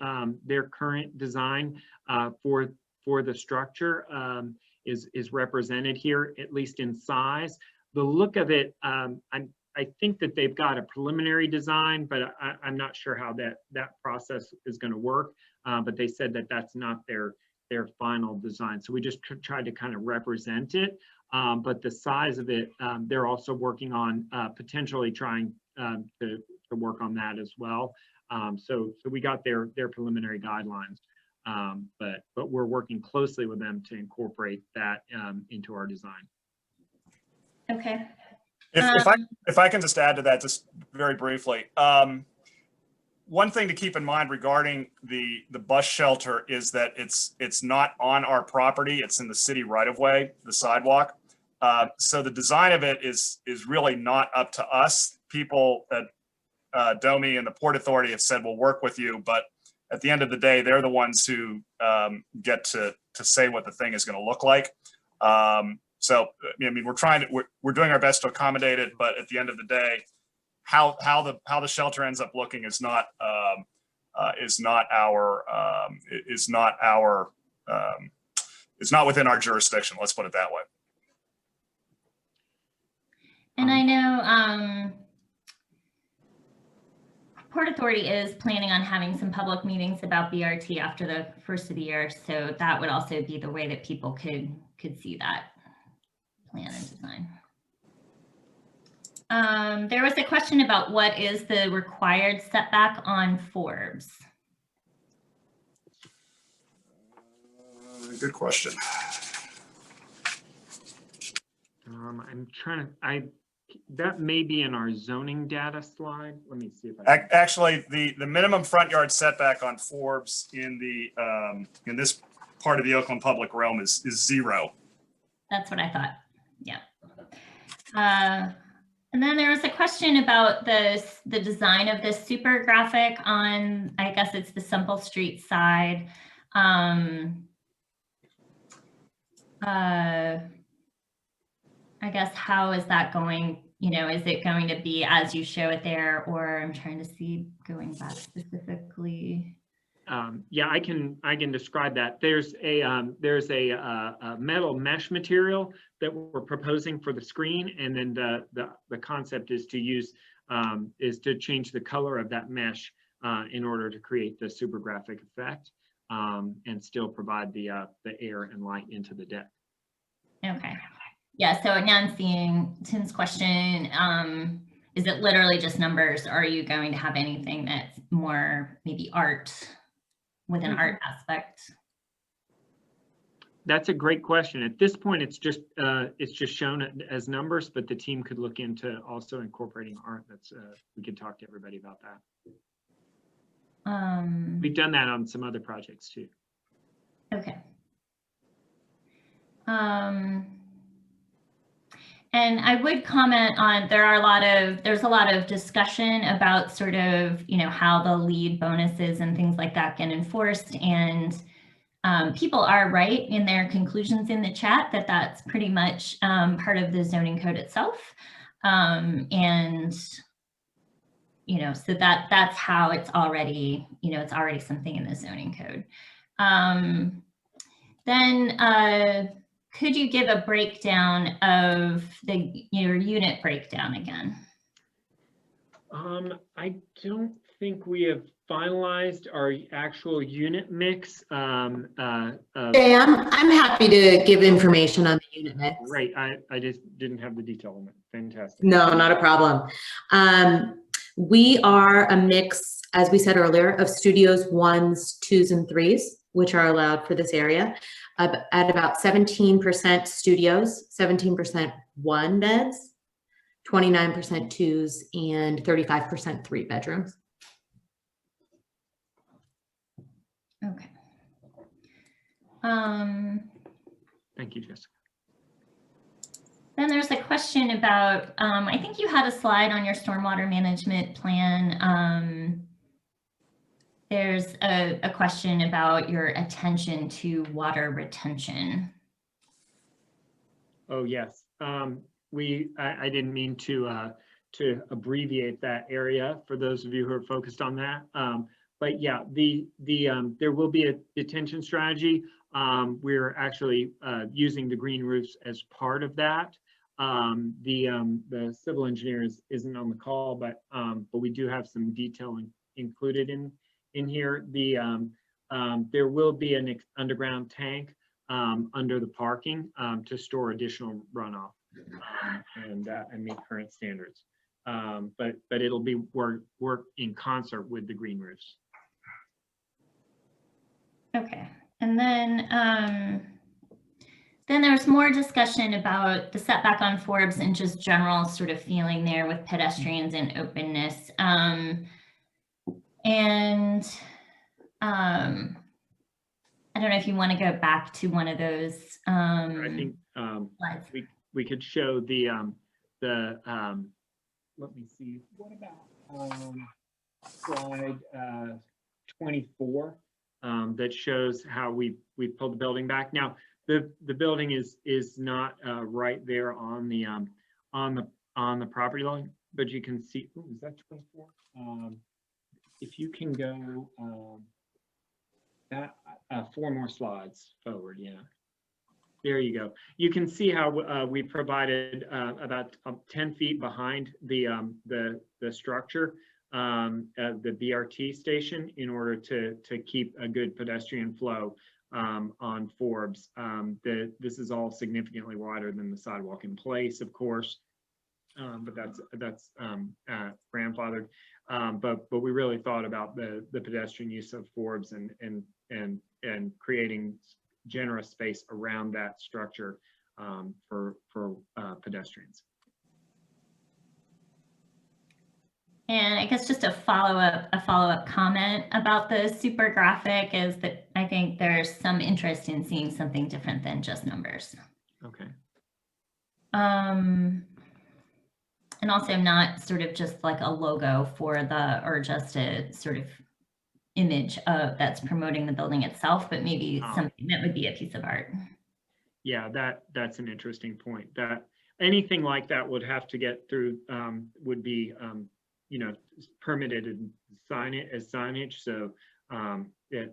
current design for the structure is represented here, at least in size. The look of it, I think that they've got a preliminary design, but I'm not sure how that process is going to work. But they said that that's not their final design. So we just tried to kind of represent it. But the size of it, they're also working on potentially trying to work on that as well. So we got their preliminary guidelines, but we're working closely with them to incorporate that into our design. Okay. If I can just add to that just very briefly, one thing to keep in mind regarding the bus shelter is that it's not on our property; it's in the city right of way, the sidewalk. So the design of it is really not up to us. People at DOMI and the Port Authority have said we'll work with you, but at the end of the day, they're the ones who get to say what the thing is going to look like. So, I mean, we're doing our best to accommodate it, but at the end of the day, how the shelter ends up looking is not within our jurisdiction. Let's put it that way. And I know Port Authority is planning on having some public meetings about BRT after the first of the year, so that would also be the way that people could see that plan and design. There was a question about what is the required setback on Forbes. Good question. I'm trying to, that may be in our zoning data slide. Let me see if Actually, the minimum front yard setback on Forbes in this part of the Oakland public realm is 0. That's what I thought. Yeah. And then there was a question about the design of this super graphic on, I guess it's the Semple Street side. I guess how is that going? You know, is it going to be as you show it there, or I'm trying to see going back specifically. Yeah, I can describe that. There's a metal mesh material that we're proposing for the screen, and then the concept is to use to change the color of that mesh in order to create the super graphic effect and still provide the air and light into the deck. Okay. Yeah. So now I'm seeing Tim's question. Is it literally just numbers? Or are you going to have anything that's more maybe art? With an art aspect? That's a great question. At this point, it's just shown as numbers, but the team could look into also incorporating art. That's we could talk to everybody about that. We've done that on some other projects too. Okay. And I would comment on, there's a lot of discussion about sort of, you know, how the lead bonuses and things like that get enforced. And people are right in their conclusions in the chat that that's pretty much part of the zoning code itself. And, you know, so that's how it's already, you know, it's already something in the zoning code. Then, could you give a breakdown of your unit breakdown again? I don't think we have finalized our actual unit mix. I'm happy to give information on the unit mix. Right, I just didn't have the detail on it. Fantastic. No, not a problem. We are a mix, as we said earlier, of studios 1s, 2s, and 3s, which are allowed for this area. At about 17% studios, 17% 1 beds, 29% 2s, and 35% 3 bedrooms. Okay. Thank you, Jessica. Then there's a question about, I think you had a slide on your stormwater management plan. There's a question about your attention to water retention. Oh, yes. I didn't mean to abbreviate that area for those of you who are focused on that. But yeah, there will be a detention strategy. We're actually using the green roofs as part of that. The civil engineer isn't on the call, but we do have some detail included in here. There will be an underground tank under the parking to store additional runoff and meet current standards. But it'll be work in concert with the green roofs. Okay, and then there's more discussion about the setback on Forbes and just general sort of feeling there with pedestrians and openness. I don't know if you want to go back to one of those. I think slides. we could show the let me see, what about slide 24 that shows how we pulled the building back. Now the building is not right there on the property line, but you can see, oh, is that 24? If you can go that 4 more slides forward, yeah. There you go. You can see how we provided about 10 feet behind the structure, the BRT station, in order to keep a good pedestrian flow on Forbes. This is all significantly wider than the sidewalk in place, of course, but that's grandfathered. But we really thought about the pedestrian use of Forbes and creating generous space around that structure for pedestrians. And I guess just a follow-up comment about the super graphic is that I think there's some interest in seeing something different than just numbers. Okay. And also not sort of just like a logo for or just a sort of image that's promoting the building itself, but maybe something that would be a piece of art. Yeah, that's an interesting point. That anything like that would have to get through, would be permitted and sign it as signage. So yeah,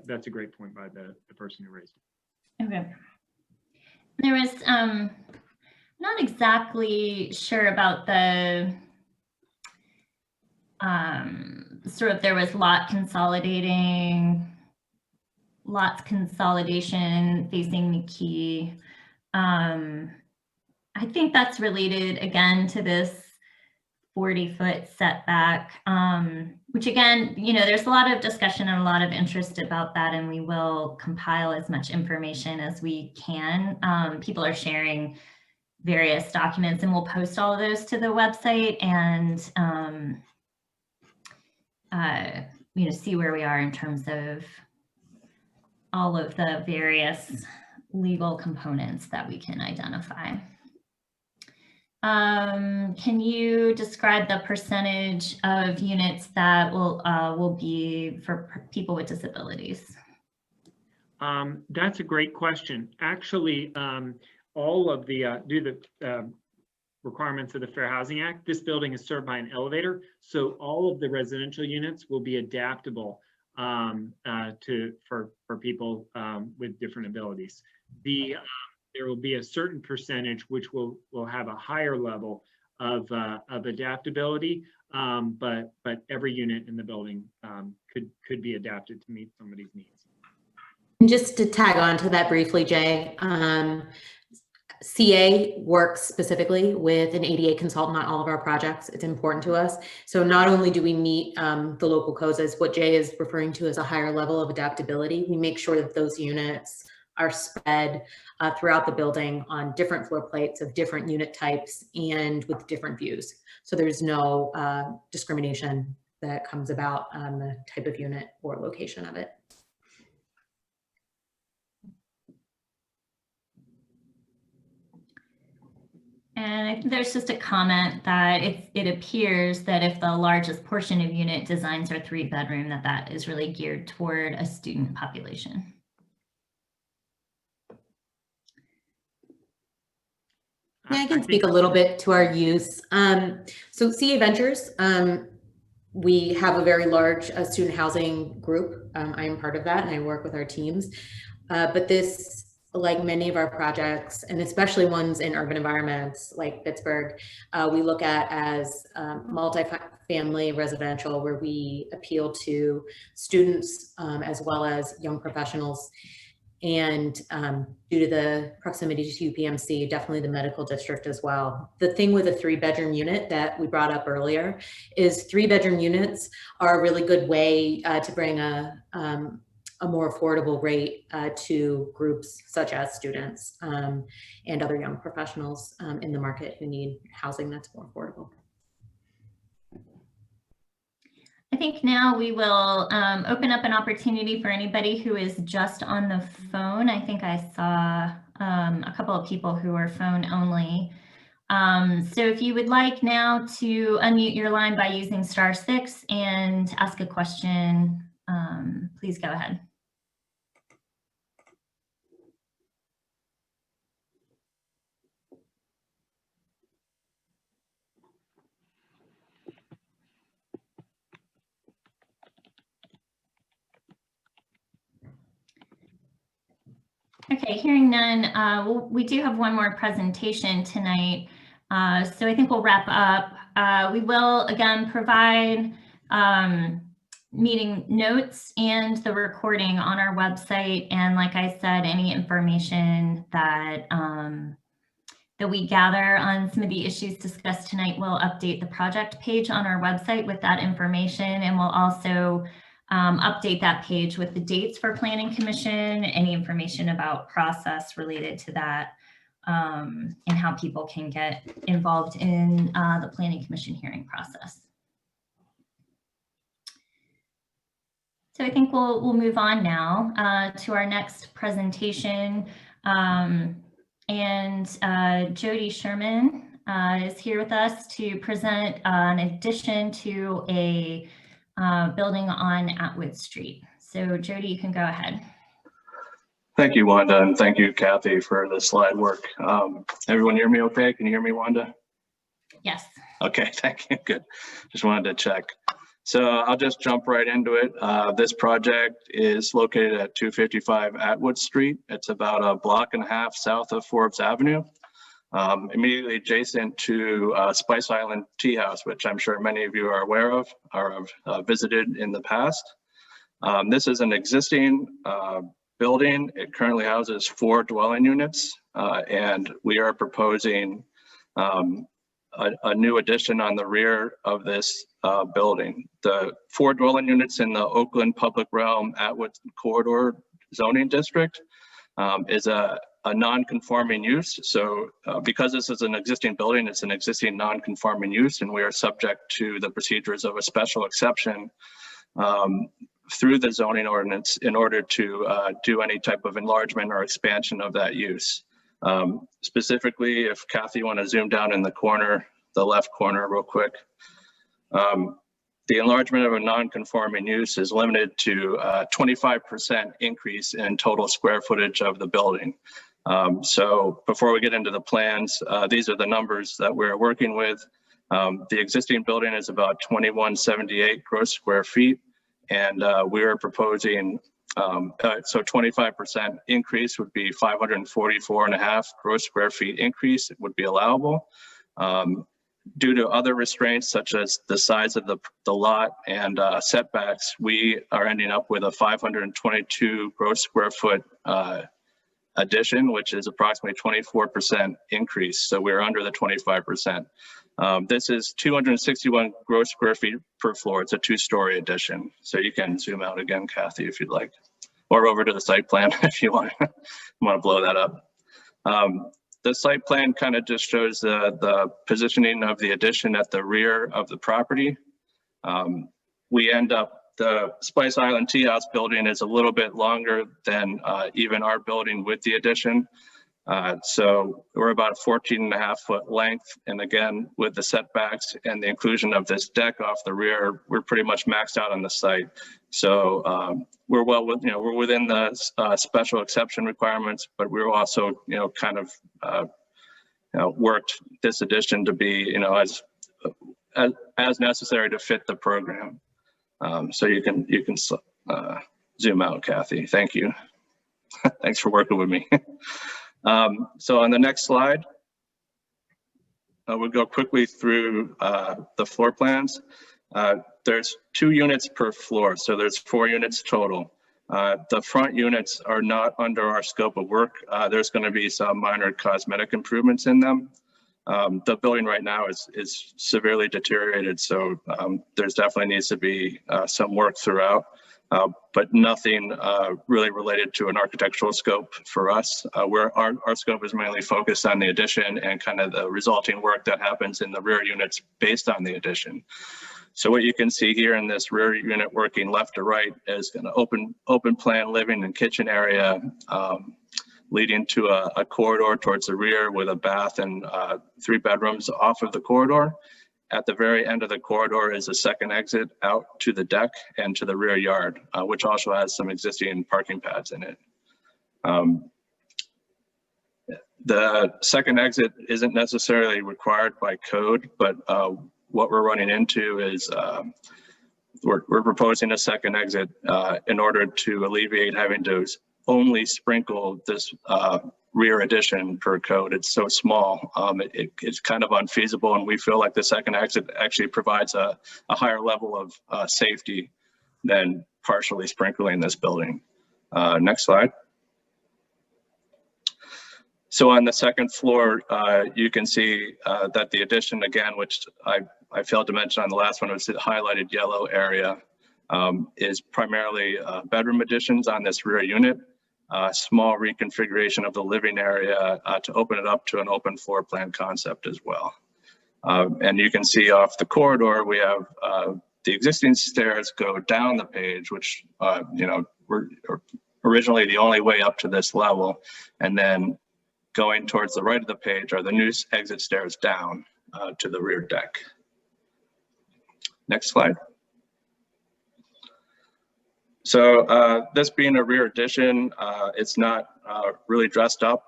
that's a great point by the person who raised it. Okay. There was not exactly sure about the sort of, there was lots consolidation facing McKee. I think that's related again to this 40-foot setback, which again, there's a lot of discussion and a lot of interest about that, and we will compile as much information as we can. People are sharing various documents, and we'll post all of those to the website and see where we are in terms of all of the various legal components that we can identify. Can you describe the percentage of units that will be for people with disabilities? That's a great question. Actually, all of the due to the requirements of the Fair Housing Act, this building is served by an elevator, so all of the residential units will be adaptable for people with different abilities. There will be a certain percentage which will have a higher level of adaptability, but every unit in the building could be adapted to meet somebody's needs. And just to tag on to that briefly, Jay, CA works specifically with an ADA consultant on all of our projects. It's important to us. So not only do we meet the local codes as what Jay is referring to as a higher level of adaptability, we make sure that those units are spread throughout the building on different floor plates of different unit types and with different views. So there's no discrimination that comes about on the type of unit or location of it. And I think there's just a comment that it appears that if the largest portion of unit designs are 3-bedroom, that is really geared toward a student population. Yeah, I can speak a little bit to our use. So CA Ventures, we have a very large student housing group. I am part of that and I work with our teams. But this, like many of our projects, and especially ones in urban environments like Pittsburgh, we look at as multifamily residential, where we appeal to students as well as young professionals. And due to the proximity to UPMC, definitely the medical district as well. The thing with a 3-bedroom unit that we brought up earlier is 3-bedroom units are a really good way to bring a more affordable rate to groups such as students and other young professionals in the market who need housing that's more affordable. I think now we will open up an opportunity for anybody who is just on the phone. I think I saw a couple of people who are phone only. So if you would like now to unmute your line by using *6 and ask a question, please go ahead. Okay, hearing none, we do have one more presentation tonight. So I think we'll wrap up. We will again provide meeting notes and the recording on our website. And like I said, any information that that we gather on some of the issues discussed tonight, we'll update the project page on our website with that information. And we'll also update that page with the dates for Planning Commission, any information about process related to that, and how people can get involved in the Planning Commission hearing process. So I think we'll move on now to our next presentation. Jody Sherman is here with us to present an addition to a building on Atwood Street. So Jody, you can go ahead. Thank you, Wanda, and thank you, Kathy, for the slide work. Everyone hear me okay? Can you hear me, Wanda? Yes. Okay, thank you, good. Just wanted to check. So I'll just jump right into it. This project is located at 255 Atwood Street. It's about a block and a half south of Forbes Avenue. Immediately adjacent to Spice Island Tea House, which I'm sure many of you are aware of or have visited in the past. This is an existing building. It currently houses 4 dwelling units, and we are proposing a new addition on the rear of this building. The 4 dwelling units in the Oakland Public Realm Atwood Corridor zoning district is a non-conforming use. So because this is an existing building, it's an existing non-conforming use, and we are subject to the procedures of a special exception through the zoning ordinance in order to do any type of enlargement or expansion of that use. Specifically, if Kathy, you want to zoom down in the corner, the left corner real quick. The enlargement of a non-conforming use is limited to 25% increase in total square footage of the building. So before we get into the plans, these are the numbers that we're working with. The existing building is about 2178 gross square feet, and we are proposing, so 25% increase would be 544.5 gross square feet increase. It would be allowable. Due to other restraints, such as the size of the lot and setbacks, we are ending up with a 522 gross square foot addition, which is approximately 24% increase. So we're under the 25%. This is 261 gross square feet per floor. It's a 2-story addition. So you can zoom out again, Kathy, if you'd like, or over to the site plan if you want to blow that up. The site plan kind of just shows the positioning of the addition at the rear of the property. We end up, the Spice Island Tea House building is a little bit longer than even our building with the addition. So we're about a 14.5-foot length. And again, with the setbacks and the inclusion of this deck off the rear, we're pretty much maxed out on the site. So we're we're within the special exception requirements, but we're also, kind of, worked this addition to be, as necessary to fit the program. So you can zoom out, Kathy. Thank you. Thanks for working with me. So on the next slide, we'll go quickly through the floor plans. There's 2 units per floor, so there's 4 units total. The front units are not under our scope of work. There's going to be some minor cosmetic improvements in them. The building right now is severely deteriorated, so there's definitely needs to be some work throughout. But nothing really related to an architectural scope for us, where our scope is mainly focused on the addition and kind of the resulting work that happens in the rear units based on the addition. So what you can see here in this rear unit working left to right is an open plan living and kitchen area leading to a corridor towards the rear with a bath and 3 bedrooms off of the corridor. At the very end of the corridor is a second exit out to the deck and to the rear yard, which also has some existing parking pads in it. The second exit isn't necessarily required by code, but what we're running into is we're proposing a second exit in order to alleviate having to only sprinkle this rear addition per code. It's so small, it's kind of unfeasible, and we feel like the second exit actually provides a higher level of safety than partially sprinkling this building. Next slide. So on the second floor, you can see that the addition, again, which I failed to mention on the last one, was the highlighted yellow area, is primarily bedroom additions on this rear unit. Small reconfiguration of the living area to open it up to an open floor plan concept as well. And you can see off the corridor, we have the existing stairs go down the page, which, were originally the only way up to this level. And then going towards the right of the page are the new exit stairs down to the rear deck. Next slide. So this being a rear addition, it's not really dressed up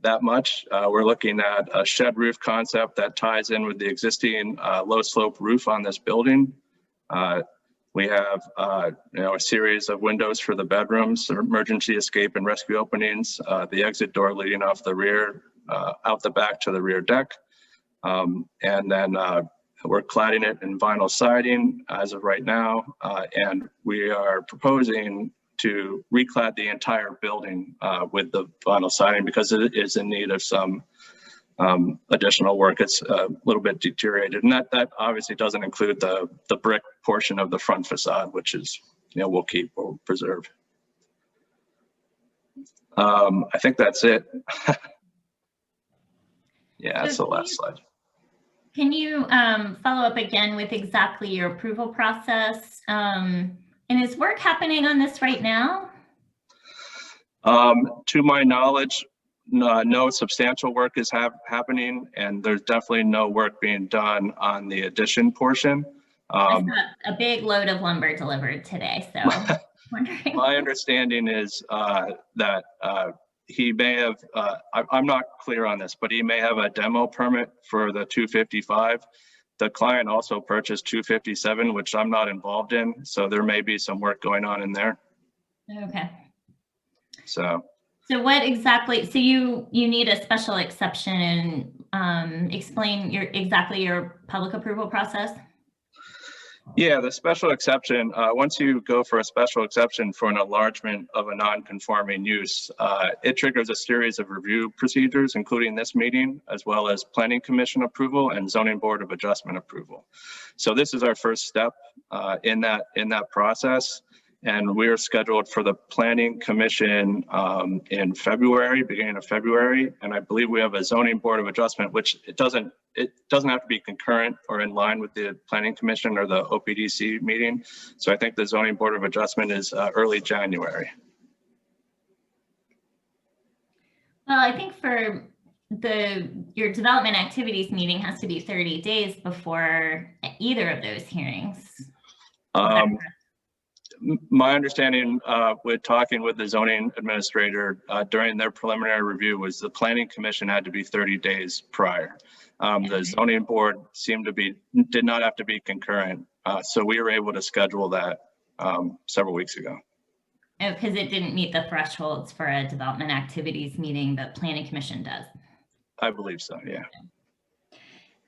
that much. We're looking at a shed roof concept that ties in with the existing low slope roof on this building. We have a series of windows for the bedrooms, emergency escape and rescue openings, the exit door leading off the rear, out the back to the rear deck. And then we're cladding it in vinyl siding as of right now, and we are proposing to reclad the entire building with the vinyl siding because it is in need of some additional work. It's a little bit deteriorated, and that obviously doesn't include the brick portion of the front facade, which is, we'll preserve. I think that's it. Yeah, that's the last slide. Can you follow up again with exactly your approval process? And is work happening on this right now? To my knowledge, no substantial work is happening, and there's definitely no work being done on the addition portion. I got a big load of lumber delivered today, so I'm wondering. My understanding is that he may have, I'm not clear on this, but he may have a demo permit for the 255. The client also purchased 257, which I'm not involved in, so there may be some work going on in there. Okay. So what exactly, so you need a special exception, and explain exactly your public approval process? Yeah, the special exception, once you go for a special exception for an enlargement of a non-conforming use, it triggers a series of review procedures, including this meeting, as well as Planning Commission approval and Zoning Board of Adjustment approval. So this is our first step in that process. And we are scheduled for the Planning Commission in February, beginning of February. And I believe we have a Zoning Board of Adjustment, which it doesn't have to be concurrent or in line with the Planning Commission or the OPDC meeting. So I think the Zoning Board of Adjustment is early January. Well, I think for your development activities meeting has to be 30 days before either of those hearings. My understanding with talking with the zoning administrator during their preliminary review was the planning commission had to be 30 days prior. The zoning board did not have to be concurrent. So we were able to schedule that several weeks ago. Oh, because it didn't meet the thresholds for a development activities meeting that planning commission does. I believe so, yeah.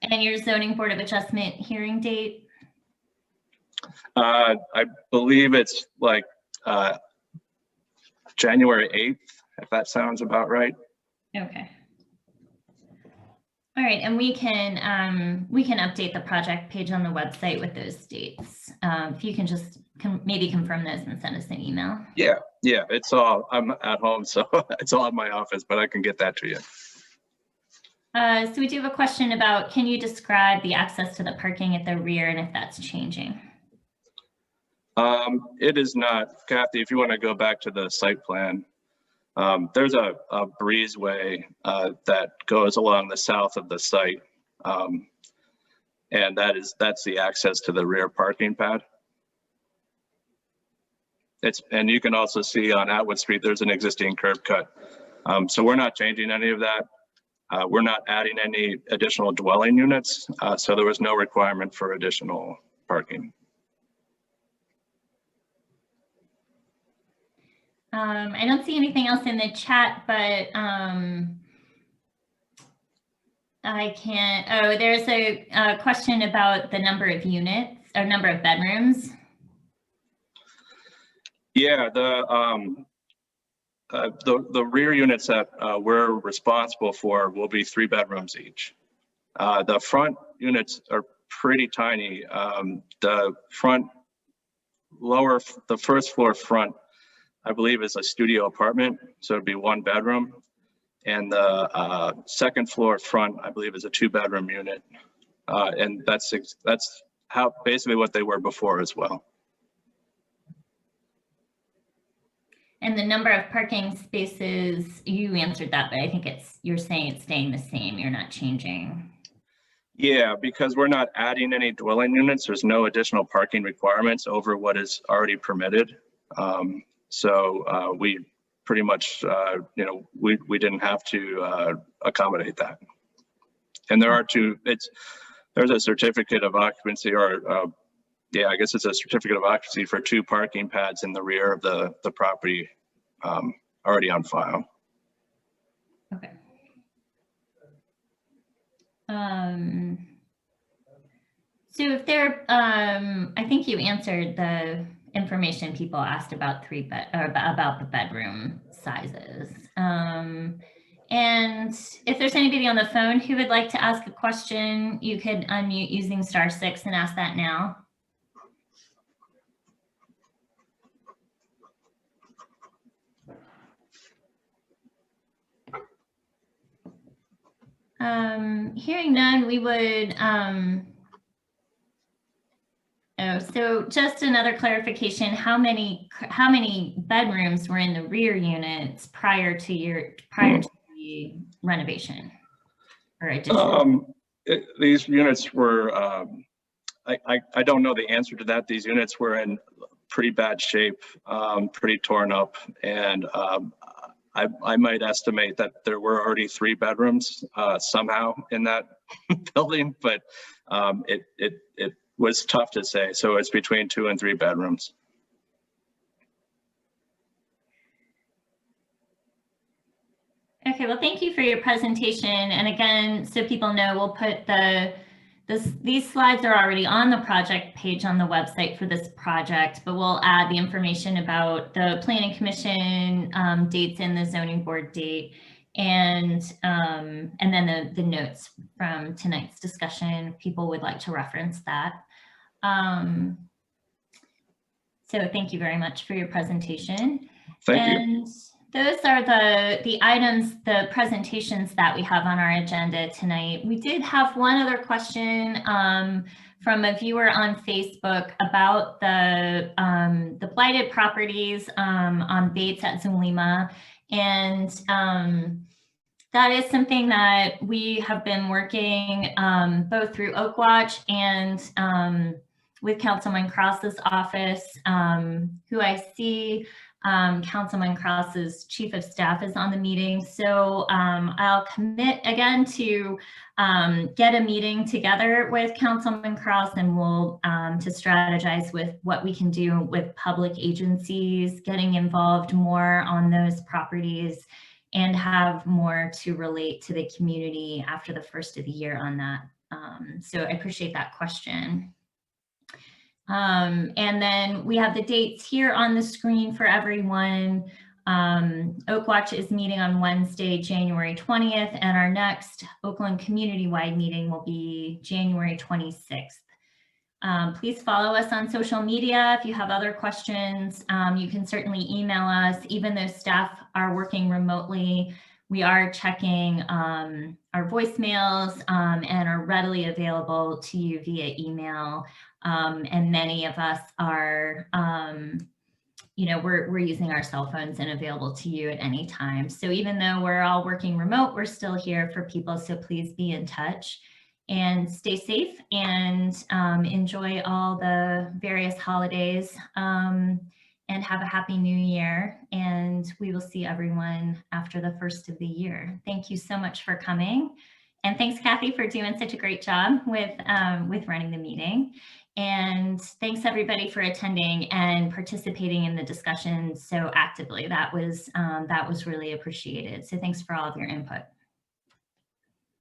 And your zoning board of adjustment hearing date? I believe it's like January 8th, if that sounds about right. Okay. All right, and we can update the project page on the website with those dates. If you can just maybe confirm those and send us an email. Yeah, it's all, I'm at home, so it's all in my office, but I can get that to you. So we do have a question about, can you describe the access to the parking at the rear and if that's changing? It is not. Kathy, if you want to go back to the site plan, there's a breezeway that goes along the south of the site. And that's the access to the rear parking pad. And you can also see on Atwood Street, there's an existing curb cut. So we're not changing any of that. We're not adding any additional dwelling units. So there was no requirement for additional parking. I don't see anything else in the chat, but I can't, oh, there's a question about the number of units or number of bedrooms. Yeah, the rear units that we're responsible for will be 3 bedrooms each. The front units are pretty tiny. The first floor front, I believe, is a studio apartment, so it'd be 1 bedroom. And the second floor front, I believe, is a 2-bedroom unit. And that's how basically what they were before as well. And the number of parking spaces, you answered that, but I think you're saying it's staying the same. You're not changing. Yeah, because we're not adding any dwelling units. There's no additional parking requirements over what is already permitted. So we pretty much, we didn't have to accommodate that. And there are there's a certificate of occupancy, or yeah, I guess it's a certificate of occupancy for 2 parking pads in the rear of the property already on file. Okay. So if I think you answered the information people asked about about the bedroom sizes. And if there's anybody on the phone who would like to ask a question, you could unmute using *6 and ask that now. Hearing none, we would, so just another clarification, how many bedrooms were in the rear units prior to the renovation or addition? These units were, I don't know the answer to that. These units were in pretty bad shape, pretty torn up, and I might estimate that there were already 3 bedrooms somehow in that building, but it was tough to say. So it's between 2 and 3 bedrooms. Okay, well, thank you for your presentation. And again, so people know, we'll put these slides are already on the project page on the website for this project, but we'll add the information about the planning commission dates and the zoning board date, and then the notes from tonight's discussion. People would like to reference that. So thank you very much for your presentation. Thank you. Those are the items, the presentations that we have on our agenda tonight. We did have one other question from a viewer on Facebook about the blighted properties on Bates at Zulima. And that is something that we have been working both through Oak Watch and with Councilman Cross's office, who I see Councilman Cross's chief of staff is on the meeting. So I'll commit again to get a meeting together with Councilman Cross, and we'll to strategize with what we can do with public agencies, getting involved more on those properties, and have more to relate to the community after the first of the year on that. So I appreciate that question. And then we have the dates here on the screen for everyone. Oak Watch is meeting on Wednesday, January 20th, and our next Oakland Community-Wide meeting will be January 26th. Please follow us on social media. If you have other questions, you can certainly email us. Even though staff are working remotely, we are checking our voicemails and are readily available to you via email. And many of us are, we're using our cell phones and available to you at any time. So even though we're all working remote, we're still here for people. So please be in touch and stay safe and enjoy all the various holidays and have a happy new year. And we will see everyone after the first of the year. Thank you so much for coming. And thanks, Kathy, for doing such a great job with running the meeting. And thanks everybody for attending and participating in the discussion so actively. That was really appreciated. So thanks for all of your input.